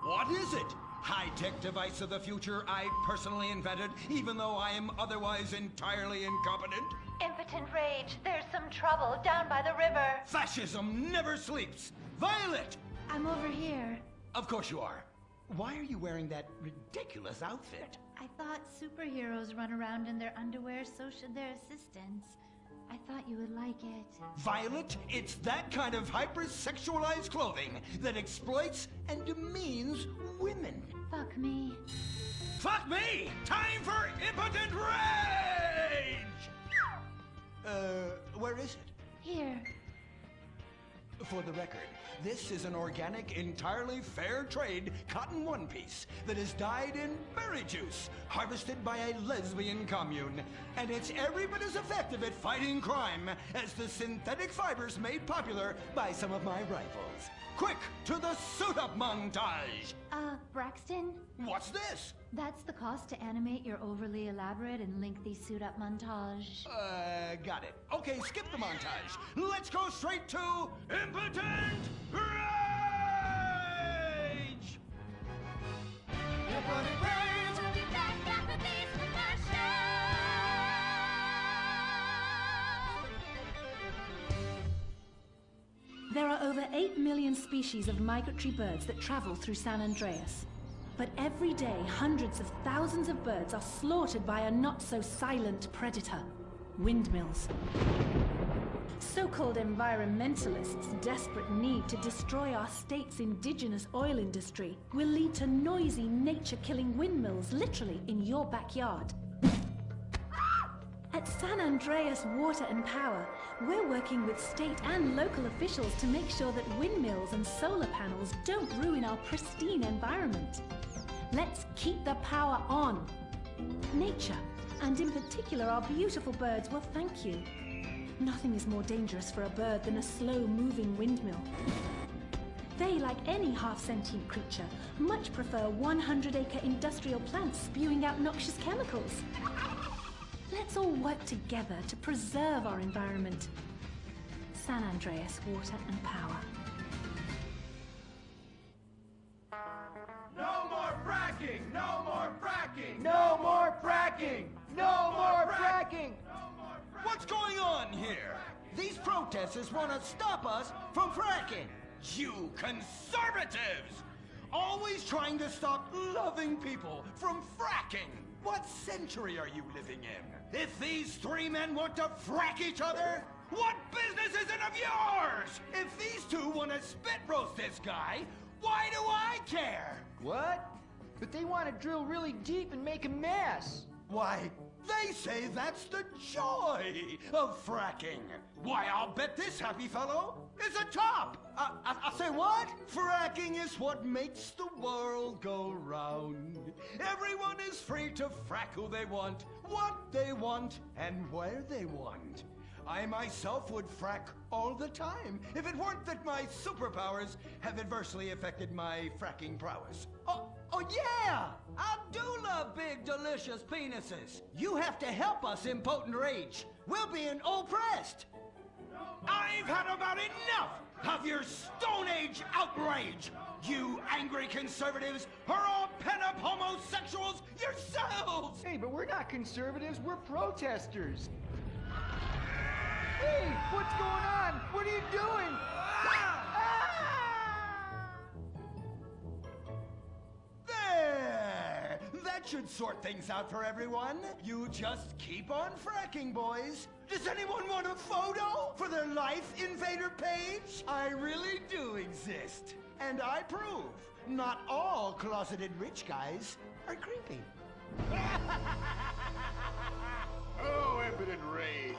What is it? High-tech device of the future I personally invented, even though I am otherwise entirely incompetent? Impotent rage. There's some trouble down by the river. Fascism never sleeps. Violet! I'm over here. Of course you are. Why are you wearing that ridiculous outfit? I thought superheroes run around in their underwear, so should their assistants. I thought you would like it. Violet, it's that kind of hypersexualized clothing that exploits and demeans women. Fuck me. Fuck me! Time for impotent rage! Where is it? Here. For the record, this is an organic, entirely fair trade cotton one piece that is dyed in berry juice, harvested by a lesbian commune. And it's every bit as effective at fighting crime as the synthetic fibers made popular by some of my rivals. Quick, to the suit-up montage! Braxton? What's this? That's the cost to animate your overly elaborate and lengthy suit-up montage. Got it. Okay, skip the montage. Let's go straight to Impotent Rage! Impotent Rage! We'll be back after these commercials. There are over 8 million species of migratory birds that travel through San Andreas. But every day, hundreds of thousands of birds are slaughtered by a not-so-silent predator, windmills. So-called environmentalists' desperate need to destroy our state's indigenous oil industry will lead to noisy, nature-killing windmills literally in your backyard. At San Andreas Water and Power, we're working with state and local officials to make sure that windmills and solar panels don't ruin our pristine environment. Let's keep the power on. Nature, and in particular our beautiful birds, will thank you. Nothing is more dangerous for a bird than a slow-moving windmill. They, like any half-sentient creature, much prefer 100-acre industrial plants spewing out noxious chemicals. Let's all work together to preserve our environment. San Andreas Water and Power. No more fracking! No more fracking! No more fracking! No more fracking! What's going on here? These protesters want to stop us from fracking. You conservatives! Always trying to stop loving people from fracking. What century are you living in? If these three men want to frack each other, what business is it of yours? If these two want to spit roast this guy, why do I care? What? But they want to drill really deep and make a mess. Why, they say that's the joy of fracking. Why, I'll bet this happy fellow is a top. I say what? Fracking is what makes the world go round. Everyone is free to frack who they want, what they want, and where they want. I myself would frack all the time if it weren't that my superpowers have adversely affected my fracking prowess. Oh yeah! I do love big, delicious penises. You have to help us, Impotent Rage. We're being oppressed. I've had about enough of your Stone Age outrage. You angry conservatives are all pent-up homosexuals yourselves. Hey, but we're not conservatives, we're protesters. Hey, what's going on? What are you doing? There! That That should sort things out for everyone. You just keep on fracking, boys. Does anyone want a photo for their Life Invader page? I really do exist. And I prove not all closeted rich guys are creepy. Oh, impotent rage.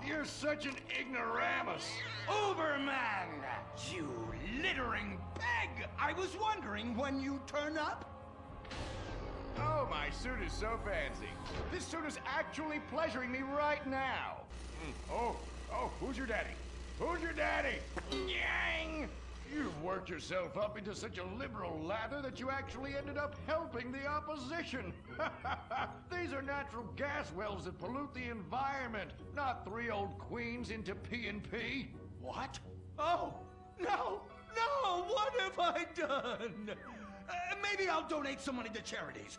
You're such an ignoramus. Uberman! You littering peg! I was wondering when you turn up. Oh, my suit is so fancy. This suit is actually pleasuring me right now. Oh, who's your daddy? Who's your daddy? Yang! You've worked yourself up into such a liberal lather that you actually ended up helping the opposition. These are natural gas wells that pollute the environment, not 3 old queens into P&P. What? Oh, no, what have I done? Maybe I'll donate some money to charities.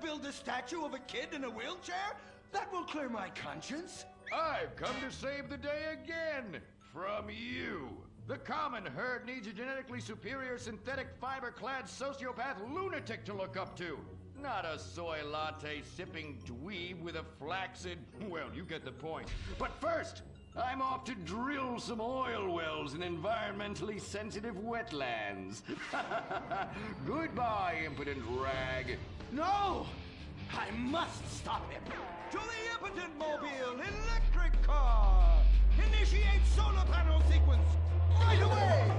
Build a statue of a kid in a wheelchair? That will clear my conscience. I've come to save the day again. From you. The common herd needs a genetically superior synthetic fiber-clad sociopath lunatic to look up to. Not a soy latte sipping dweeb with a flaccid... Well, you get the point. But first, I'm off to drill some oil wells in environmentally sensitive wetlands. Goodbye, impotent rag. No! I must stop him. To the impotent mobile electric car! Initiate solar panel sequence right away!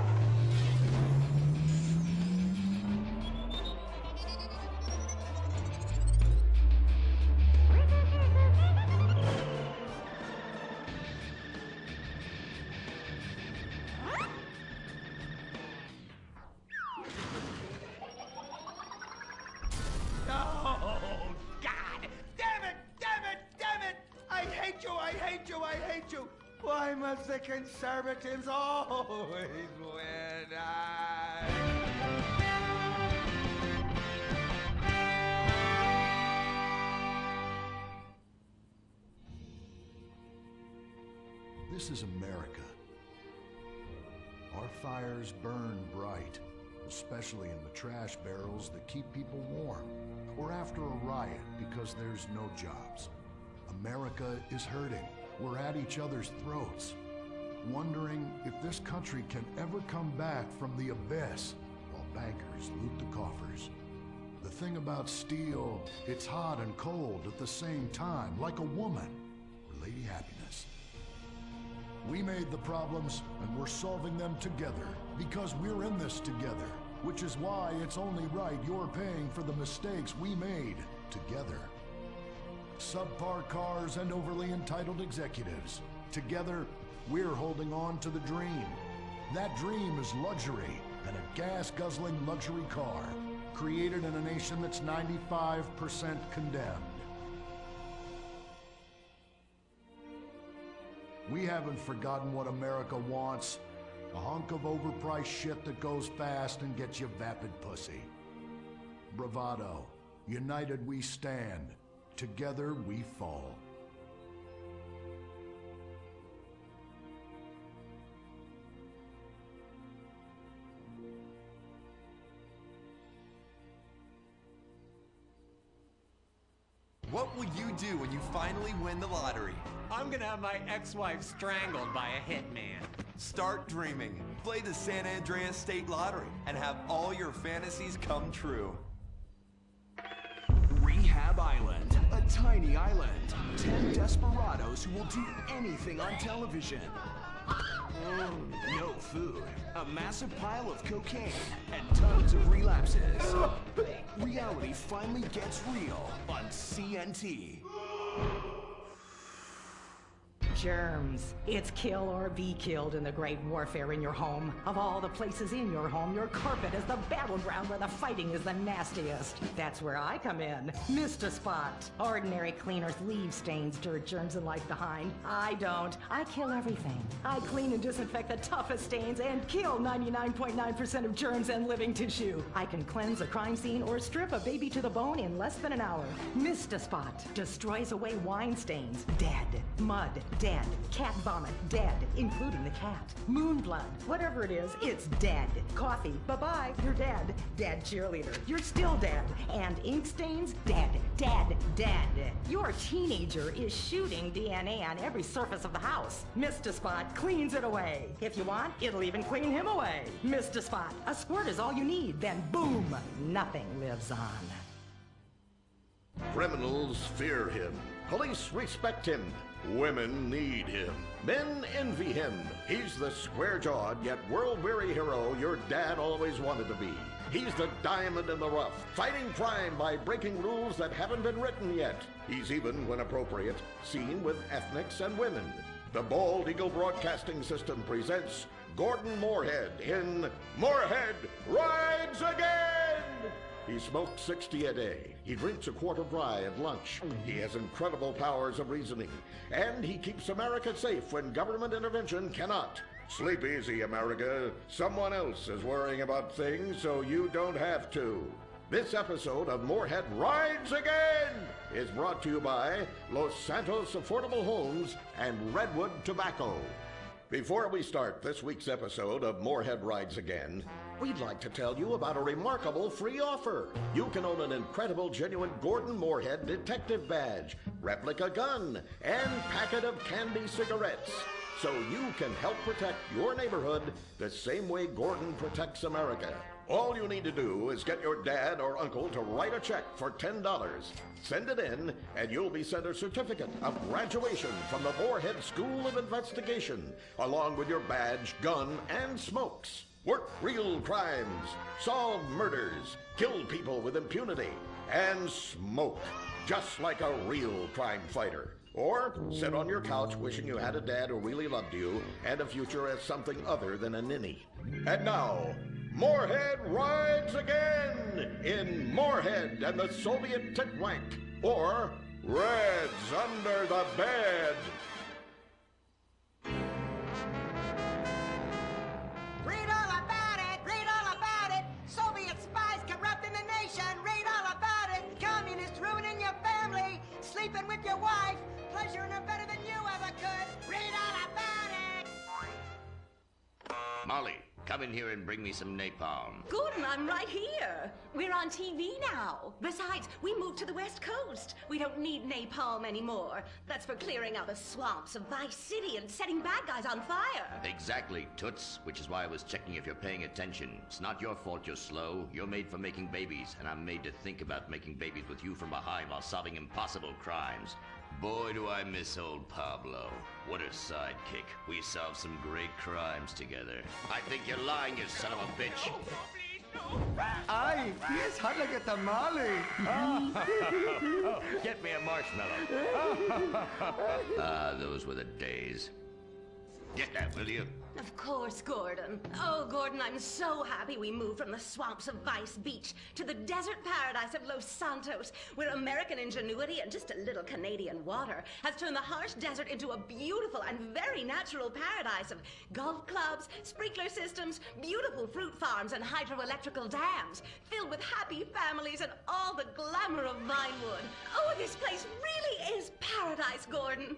Why must the conservatives always win? This is America. Our fires burn bright, especially in the trash barrels that keep people warm, or after a riot because there's no jobs. America is hurting. We're at each other's throats, wondering if this country can ever come back from the abyss while bankers loot the coffers. The thing about steel, it's hot and cold at the same time, like a woman or Lady Happiness. We made the problems, and we're solving them together, because we're in this together, which is why it's only right you're paying for the mistakes we made together. Subpar cars and overly entitled executives. Together, we're holding on to the dream. That dream is luxury, and a gas-guzzling luxury car, created in a nation that's 95% condemned. We haven't forgotten what America wants. A hunk of overpriced shit that goes fast and gets you vapid pussy. Bravado. United we stand. Together we fall. What will you do when you finally win the lottery? I'm gonna have my ex-wife strangled by a hitman. Start dreaming. Play the San Andreas State Lottery and have all your fantasies come true. Rehab Island, a tiny island. 10 desperados who will do anything on television. No food, a massive pile of cocaine, and tons of relapses. Reality finally gets real on CNT. Germs. It's kill or be killed in the great warfare in your home. Of all the places in your home, your carpet is the battleground where the fighting is the nastiest. That's where I come in. Mr. Spot. Ordinary cleaners leave stains, dirt, germs, and life behind. I don't. I kill everything. I clean and disinfect the toughest stains and kill 99.9% of germs and living tissue. I can cleanse a crime scene or strip a baby to the bone in less than an hour. Mr. Spot destroys away wine stains, dead, mud, dead. dead. Cat vomit, dead, including the cat. Moon blood, whatever it is, it's dead. Coffee, bye-bye, you're dead. Dead cheerleader, you're still dead. And ink stains, dead, dead, dead. Your teenager is shooting DNA on every surface of the house. Mr. Spot cleans it away. If you want, it'll even clean him away. Mr. Spot, a squirt is all you need, then boom, nothing lives on. Criminals fear him. Police respect him. Women need him. Men envy him. He's the square-jawed yet world-weary hero your dad always wanted to be. He's the diamond in the rough, fighting crime by breaking rules that haven't been written yet. He's even, when appropriate, seen with ethnics and women. The Bald Eagle Broadcasting System presents Gordon Moorhead in Moorhead Rides Again! He smokes 60 a day. He drinks a quart of rye at lunch. He has incredible powers of reasoning. And he keeps America safe when government intervention cannot. Sleep easy, America. Someone else is worrying about things so you don't have to. This episode of Moorhead Rides Again is brought to you by Los Santos Affordable Homes and Redwood Tobacco. Before we start this week's episode of Moorhead Rides Again, we'd like to tell you about a remarkable free offer. You can own an incredible, genuine Gordon Moorhead detective badge, replica gun, and packet of candy cigarettes. So you can help protect your neighborhood the same way Gordon protects America. All you need to do is get your dad or uncle to write a check for $10. Send it in, and you'll be sent a certificate of graduation from the Moorhead School of Investigation, along with your badge, gun, and smokes. Work real crimes, solve murders, kill people with impunity, and smoke, just like a real crime fighter. Or sit on your couch wishing you had a dad who really loved you and a future as something other than a ninny. And now, Moorhead Rides Again in Moorhead and the Soviet Titwank, or Reds Under the Bed. Read all about it! Read all about it! Soviet spies corrupting the nation! Read all about it! Communists ruining your family! Sleeping with your wife! Pleasuring her better than you ever could! Read all about it! Molly, come in here and bring me some napalm. Gordon, I'm right here. We're on TV now. Besides, we moved to the West Coast. We don't need napalm anymore. That's for clearing out the swamps of Vice City and setting bad guys on fire. Exactly, Toots, which is why I was checking if you're paying attention. It's not your fault you're slow. You're made for making babies, and I'm made to think about making babies with you from behind while solving impossible crimes. Boy, do I miss old Pablo. What a sidekick. We solved some great crimes together. I think you're lying, you son of a bitch. Ay, he's hot like a tamale. Oh, get me a marshmallow. Those were the days. Get that, will you? Of course, Gordon. Oh, Gordon, I'm so happy we moved from the swamps of Vice Beach to the desert paradise of Los Santos, where American ingenuity and just a little Canadian water has turned the harsh desert into a beautiful and very natural paradise of golf clubs, sprinkler systems, beautiful fruit farms, and hydroelectrical dams, filled with happy families and all the glamour of Vinewood. Oh, this place really is paradise, Gordon.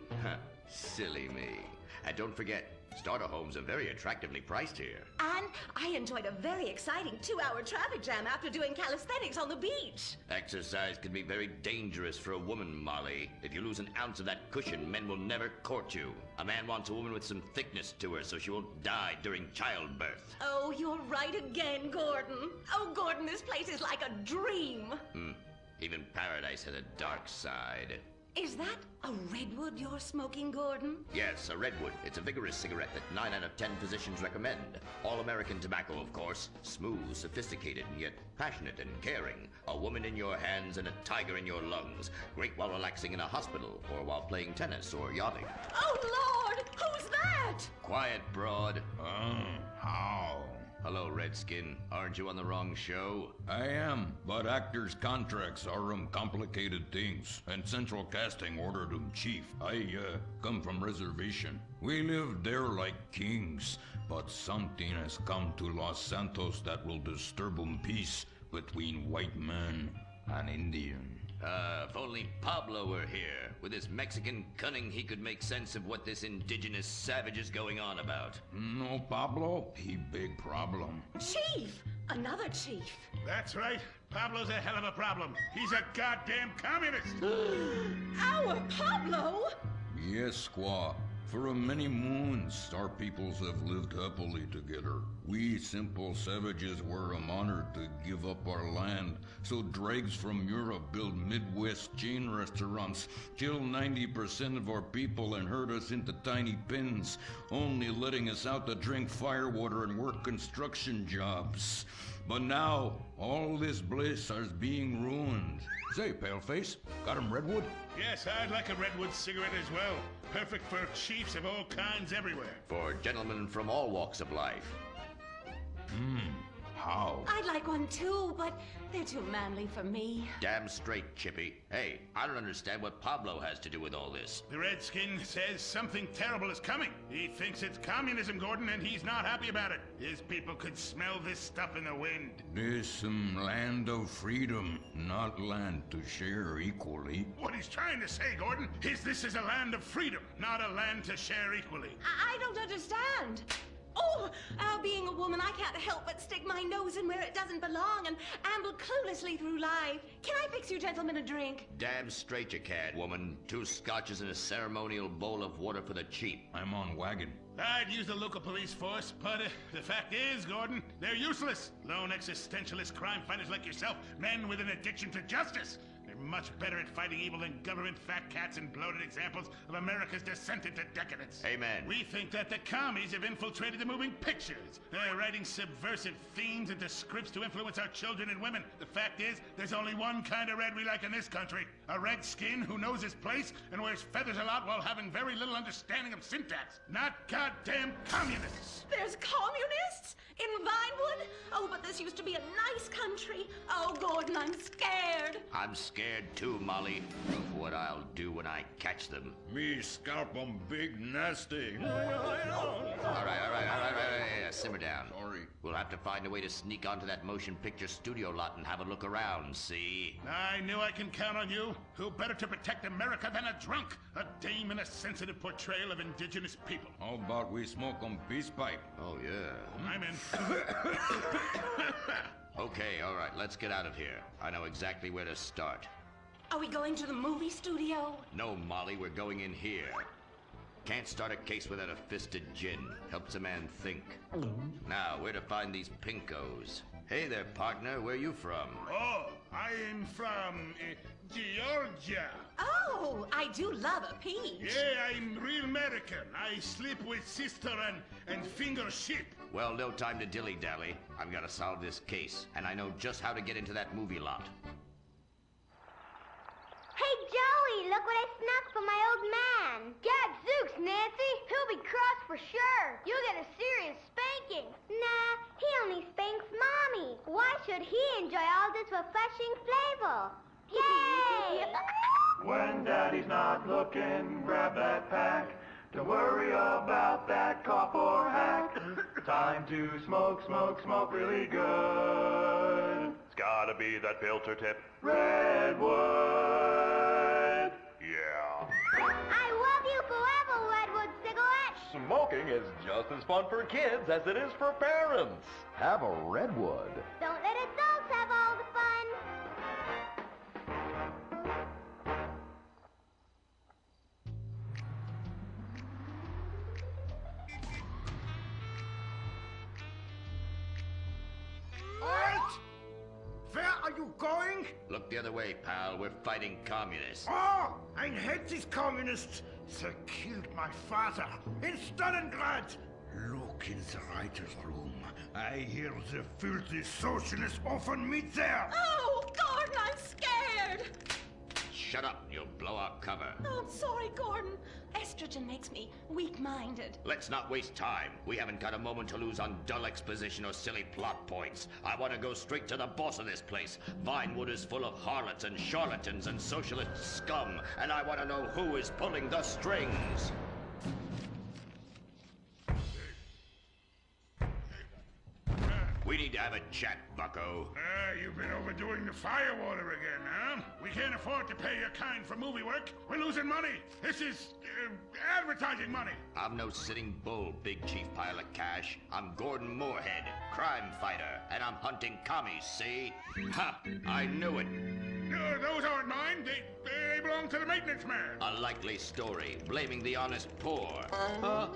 Silly me. And don't forget, starter homes are very attractively priced here. And I enjoyed a very exciting 2-hour traffic jam after doing calisthenics on the beach. Exercise can be very dangerous for a woman, Molly. If you lose an ounce of that cushion, men will never court you. A man wants a woman with some thickness to her so she won't die during childbirth. Oh, you're right again, Gordon. Oh, Gordon, this place is like a dream. Even paradise has a dark side. Is that a redwood you're smoking, Gordon? Yes, a redwood. It's a vigorous cigarette that 9 out of 10 physicians recommend. All-American tobacco, of course. Smooth, sophisticated, and yet passionate and caring. A woman in your hands and a tiger in your lungs. Great while relaxing in a hospital, or while playing tennis or yachting. Oh, Lord! Who's that? Quiet, broad. How? Hello, Redskin. Aren't you on the wrong show? I am, but actors' contracts are complicated things, and Central Casting ordered them chief. I come from reservation. We live there like kings, but something has come to Los Santos that will disturb peace between white man and Indian. If only Pablo were here. With his Mexican cunning, he could make sense of what this indigenous savage is going on about. No, Pablo, he big problem. Chief! Another chief. That's right. Pablo's a hell of a problem. He's a goddamn communist. Our Pablo? Yes, squaw. For many moons, our peoples have lived happily together. We simple savages were honored to give up our land, so dregs from Europe build Midwest chain restaurants, kill 90% of our people and herd us into tiny pens, only letting us out to drink firewater and work construction jobs. But now, all this bliss is being ruined. Say, Paleface, got him redwood? Yes, I'd like a redwood cigarette as well. Perfect for chiefs of all kinds everywhere. For gentlemen from all walks of life. How? I'd like one too, but they're too manly for me. Damn straight, Chippy. Hey, I don't understand what Pablo has to do with all this. The Redskin says something terrible is coming. He thinks it's communism, Gordon, and he's not happy about it. His people could smell this stuff in the wind. This land of freedom, not land to share equally. What he's trying to say, Gordon, is this is a land of freedom, not a land to share equally. I don't understand. Oh, being a woman, I can't help but stick my nose in where it doesn't belong and amble cluelessly through life. Can I fix you gentlemen a drink? Damn straight you can, woman. 2 scotches and a ceremonial bowl of water for the chief. I'm on wagon. I'd use the local police force, but the fact is, Gordon, they're useless. Lone existentialist crime fighters like yourself, men with an addiction to justice. They're much better at fighting evil than government fat cats and bloated examples of America's descent into decadence. Amen. We think that the commies have infiltrated the moving pictures. They're writing subversive themes into scripts to influence our children and women. The fact is, there's only one kind of red we like in this country. A redskin who knows his place and wears feathers a lot while having very little understanding of syntax. Not goddamn communists. There's communists? In Vinewood? Oh, but this used to be a nice country. Oh, Gordon, I'm scared. I'm scared too, Molly, of what I'll do when I catch them. Me scalp 'em big nasty. All right. Simmer down. Sorry. We'll have to find a way to sneak onto that motion picture studio lot and have a look around, see? I knew I can count on you. Who better to protect America than a drunk? A dame in a sensitive portrayal of indigenous people. How about we smoke 'em peace pipe? Oh, yeah. I'm in. Okay, all right, let's get out of here. I know exactly where to start. Are we going to the movie studio? No, Molly, we're going in here. Can't start a case without a fisted gin. Helps a man think. Now, where to find these pinkos? Hey there, partner, where you from? Oh, I'm from Georgia. Oh, I do love a peach. Yeah, I'm real American. I sleep with sister and finger ship. Well, no time to dilly-dally. I've got to solve this case, and I know just how to get into that movie lot. Hey, Joey, look what I snuck from my old man. Gadzooks, Nancy. He'll be cross for sure. You'll get a serious spanking. Nah, he only spanks Mommy. Why should he enjoy all this refreshing flavor? Yay! When Daddy's not looking, grab that pack. Don't worry about that cough or hack. Time to smoke, smoke, smoke really good. It's gotta be that filter tip. Redwood. Yeah. I love you forever, Redwood cigarette. Smoking is just as fun for kids as it is for parents. Have a Redwood. Don't let adults have all the fun. Halt! Where are you going? Look the other way, pal. We're fighting communists. Oh, I hate these communists. They killed my father in Stalingrad. Look in the writer's room. I hear the filthy socialists often meet there. Oh, Gordon, I'm scared. Shut up, you'll blow our cover. Oh, I'm sorry, Gordon. Estrogen makes me weak-minded. Let's not waste time. We haven't got a moment to lose on dull exposition or silly plot points. I want to go straight to the boss of this place. Vinewood is full of harlots and charlatans and socialist scum, and I want to know who is pulling the strings. We need to have have a chat, bucko. You've been overdoing the firewater again, huh? We can't afford to pay your kind for movie work. We're losing money. This is advertising money. I'm no sitting bull, big chief pile of cash. I'm Gordon Moorhead, crime fighter, and I'm hunting commies, see? Ha! I knew it. Those aren't mine. They belong to the maintenance man. A likely story, blaming the honest poor.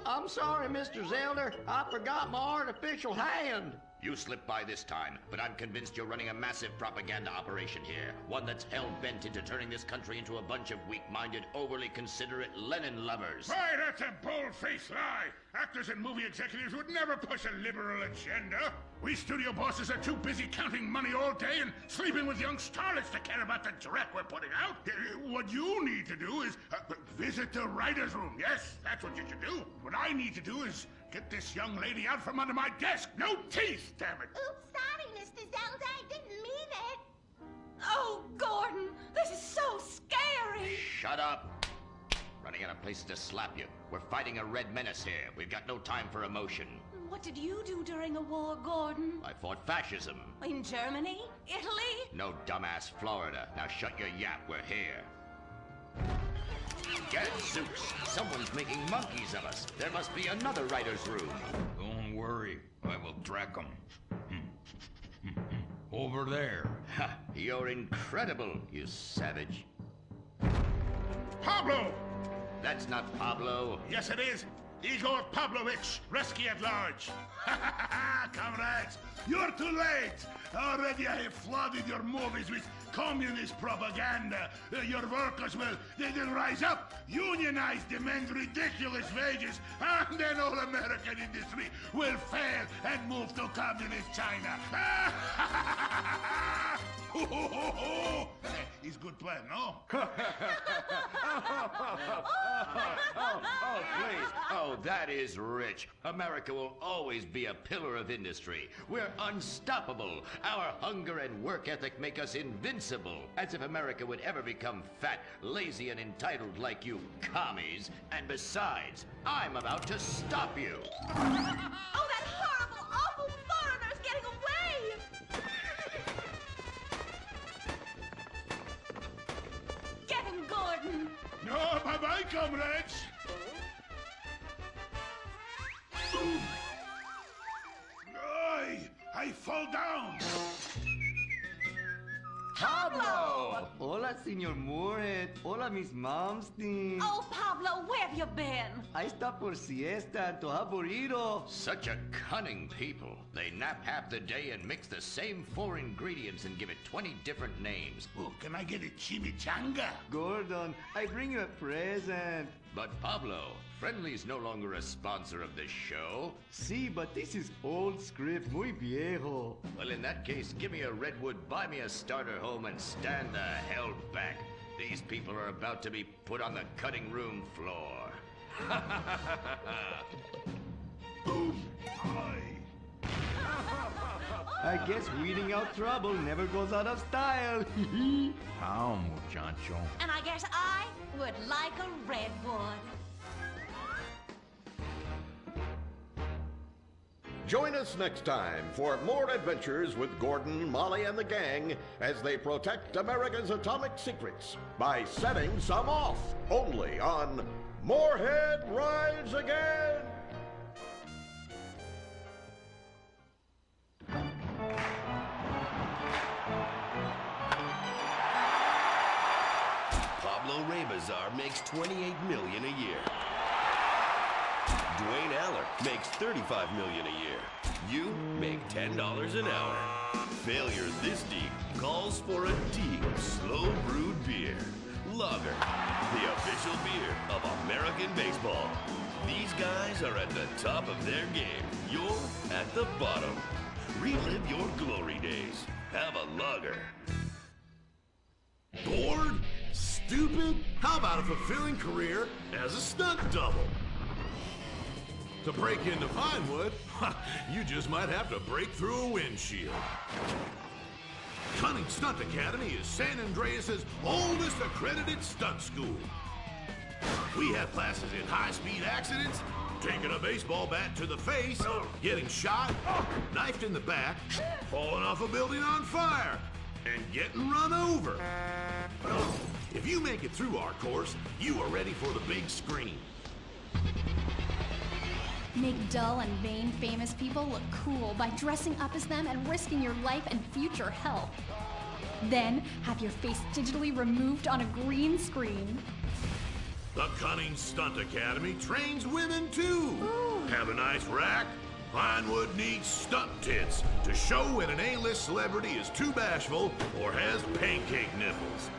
I'm sorry, Mr. Zelder. I forgot my artificial hand. You slipped by this time, but I'm convinced you're running a massive propaganda operation here. One that's hell-bent into turning this country into a bunch of weak-minded, overly considerate Lenin lovers. Why, that's a bold-faced lie. Actors and movie executives would never push a liberal agenda. We studio bosses are too busy counting money all day and sleeping with young starlets to care about the dreck we're putting out. What you need to do is visit the writer's room. Yes, that's what you should do. What I need to do is get this young lady out from under my desk. No teeth, damn it. Oops, sorry, Mr. Zelda. I didn't mean it. Oh, Gordon, this is so scary. Shut up. Running out of places to slap you. We're fighting a red menace here. We've got no time for emotion. What did you do during the war, Gordon? I fought fascism. In Germany? Italy? No, dumbass, Florida. Now shut your yap. We're here. Gadzooks! Someone's making monkeys of us. There must be another writer's room. Don't worry. I will track them. Over there. Ha! You're incredible, you savage. Pablo! That's not Pablo. Yes, it is. Igor Pavlovich, rescue at large. Comrades, you're too late. Already I have flooded your movies with communist propaganda. Your workers they'll rise up, unionize, demand ridiculous wages, and then all American industry will fail and move to communist China. It's good plan, no? Oh, please. Oh, that is rich. America will always be a pillar of industry. We're unstoppable. Our hunger and work ethic make us invincible. As if America would ever become fat, lazy, and entitled like you commies. And besides, I'm about to stop you. Oh, that horrible, awful foreigner's getting away! Get him, Gordon! No, bye-bye, comrades! I fall down! Pablo! Hola, Senor Moorhead. Hola, Miss Momstein. Oh, Pablo, where have you been? I stopped for siesta to have burrito. Such a cunning people. They nap half the day and mix the same 4 ingredients and give it 20 different names. Oh, can I get a chimichanga? Gordon, I bring you a present. But Pablo, Friendly's no longer a sponsor of this show. Sí, but this is old script, muy viejo. Well, in that case, give me a redwood, buy me a starter home, and stand the hell back. These people are about to be put on the cutting room floor. Boom! I guess weeding out trouble never goes out of style. How, muchacho? And I guess I would like a redwood. Join us next time for more adventures with Gordon, Molly, and the gang as they protect America's atomic secrets by setting some off. Only on Moorhead Rides Again! Pablo Rebazar makes $28 million a year. Dwayne Aller makes $35 million a year. You make $10 an hour. Failure this deep calls for a deep, slow brewed beer. Lager, the official beer of American baseball. These guys are at the top of their game. You're at the bottom. Relive your glory days. Have a lager. Bored? Stupid? How about a fulfilling career as a stunt double? To break into Vinewood, you just might have to break through a windshield. Cunning Stunt Academy is San Andreas' oldest accredited stunt school. We have classes in high-speed accidents, taking a baseball bat to the face, getting shot, knifed in the back, falling off a building on fire, and getting run over. If you make it through our course, you are ready for the big screen. Make dull and vain famous people look cool by dressing up as them and risking your life and future health. Then have your face digitally removed on a green screen. The Cunning Stunt Academy trains women too. Ooh. Have a nice rack? Vinewood needs stunt tits to show when an A-list celebrity is too bashful or has pancake nipples.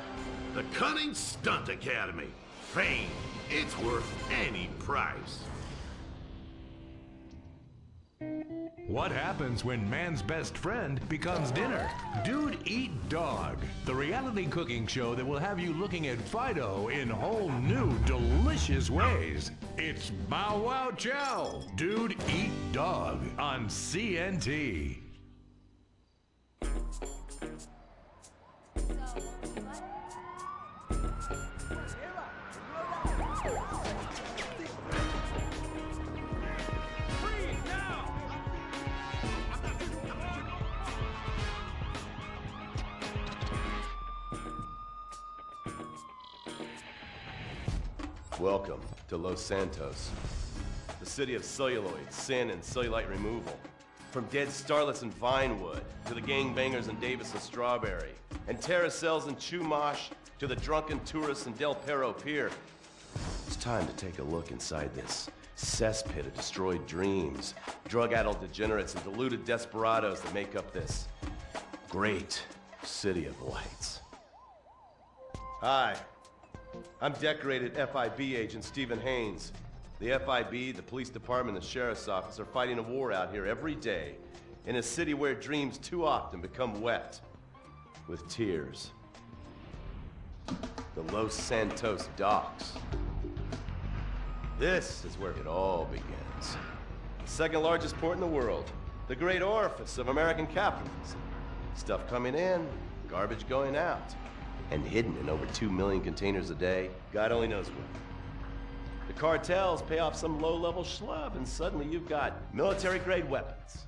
The Cunning Stunt Academy. Fame. It's worth any price. What happens when man's best friend becomes dinner? Dude Eat Dog, the reality cooking show that will have you looking at Fido in whole new, delicious ways. It's Bow Wow Chow, Dude Eat Dog on CNT. Welcome to Los Santos, the city of celluloid, sin, and cellulite removal. From dead starlets in Vinewood, to the gangbangers in Davis and Strawberry, and terracels in Chumash, to the drunken tourists in Del Perro Pier. It's time to take a look inside this cesspit of destroyed dreams, drug-addled degenerates, and deluded desperados that make up this great city of lights. Hi. I'm decorated FIB agent Stephen Haynes. The FIB, the police department, and the sheriff's office are fighting a war out here every day in a city where dreams too often become wet with tears. The Los Santos docks. This is where it all begins. The second largest port in the world. The great orifice of American capitalism. Stuff coming in, garbage going out. And hidden in over 2 million containers a day, God only knows where. The cartels pay off some low-level schlub, and suddenly you've got military-grade weapons,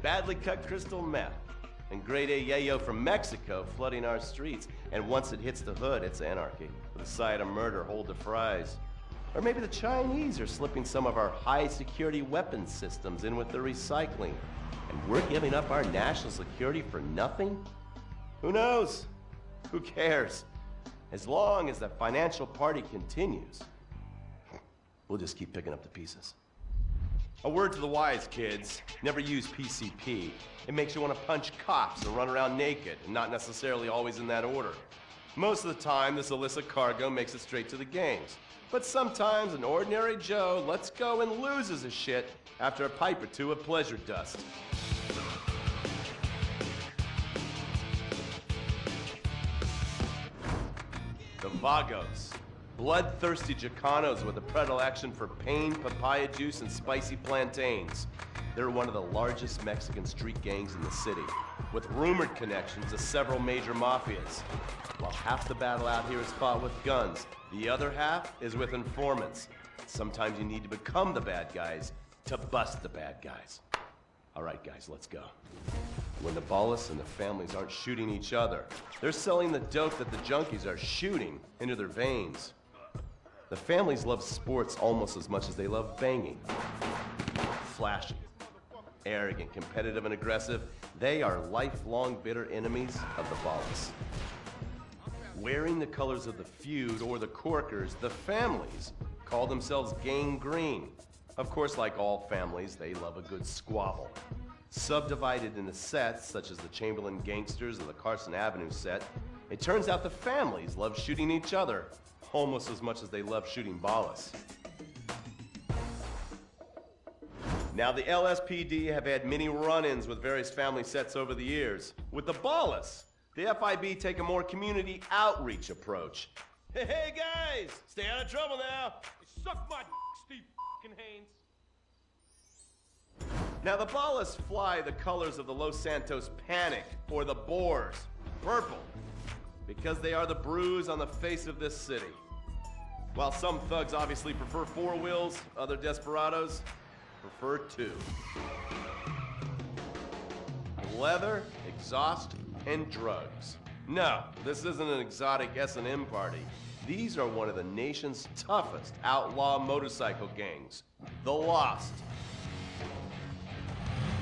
badly cut crystal meth, and grade A yayo from Mexico flooding our streets. And once it hits the hood, it's anarchy, with a side of murder hold to fries. Or maybe the Chinese are slipping some of our high-security weapons systems in with the recycling, and we're giving up our national security for nothing? Who knows? Who cares? As long as the financial party continues, we'll just keep picking up the pieces. A word to the wise, kids. Never use PCP. It makes you want to punch cops and run around naked, and not necessarily always in that order. Most of the time, this illicit cargo makes it straight to the gangs. But sometimes an ordinary Joe lets go and loses his shit after a pipe or two of pleasure dust. The Vagos, bloodthirsty Chicanos with a predilection for pain, papaya juice, and spicy plantains. They're one of the largest Mexican street gangs in the city, with rumored connections to several major mafias. While half the battle out here is fought with guns, the other half is with informants. Sometimes you need to become the bad guys to bust the bad guys. All right, guys, let's go. When the Ballas and the families aren't shooting each other, they're selling the dope that the junkies are shooting into their veins. The families love sports almost as much as they love banging. Flashy, arrogant, competitive, and aggressive, they are lifelong bitter enemies of the Ballas. Wearing the colors of the feud or the corkers, the families call themselves Gang Green. Of course, like all families, they love a good squabble. Subdivided into sets, such as the Chamberlain Gangsters or the Carson Avenue set, it turns out the families love shooting each other almost as much as they love shooting Ballas. Now, the LSPD have had many run-ins with various family sets over the years. With the Ballas, the FIB take a more community outreach approach. Hey guys, stay out of trouble now. Suck my Steve Haynes. Now, the Ballas fly the colors of the Los Santos Panic, or the Boers, purple, because they are the bruise on the face of this city. While some thugs obviously prefer 4 wheels, other desperados prefer 2. Leather, exhaust, and drugs. No, this isn't an exotic S&M party. These are one of the nation's toughest outlaw motorcycle gangs, the Lost.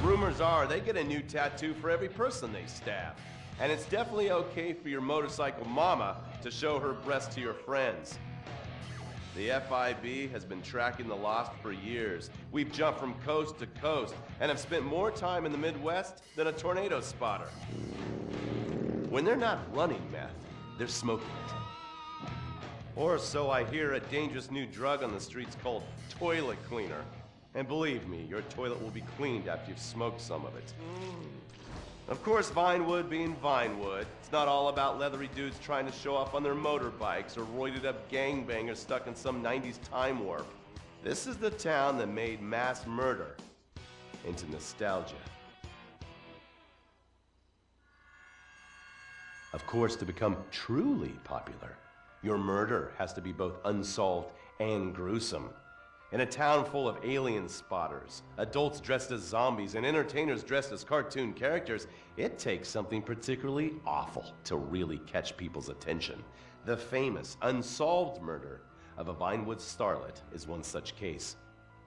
Rumors are they get a new tattoo for every person they stab. And it's definitely okay for your motorcycle mama to show her breast to your friends. The FIB has been tracking the Lost for years. We've jumped from coast to coast and have spent more time in the Midwest than a tornado spotter. When they're not running meth, they're smoking it. Or so I hear, a dangerous new drug on the streets called toilet cleaner. And believe me, your toilet will be cleaned after you've smoked some of it. Of course, Vinewood being Vinewood, it's not all about leathery dudes trying to show off on their motorbikes or roided up gangbangers stuck in some 90s time warp. This is the town that made mass murder into nostalgia. Of course, to become truly popular, your murder has to be both unsolved and gruesome. In a town full of alien spotters, adults dressed as zombies, and entertainers dressed as cartoon characters, it takes something particularly awful to really catch people's attention. The famous, unsolved murder of a Vinewood starlet is one such case.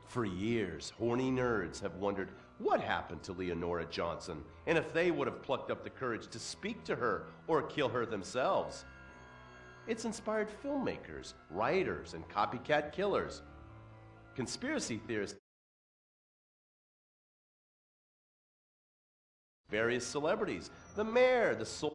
For years, horny nerds have wondered what happened to Leonora Johnson, and if they would have plucked up the courage to speak to her or kill her themselves. It's inspired filmmakers, writers, and copycat killers. Conspiracy theorists, various celebrities, the mayor, the soul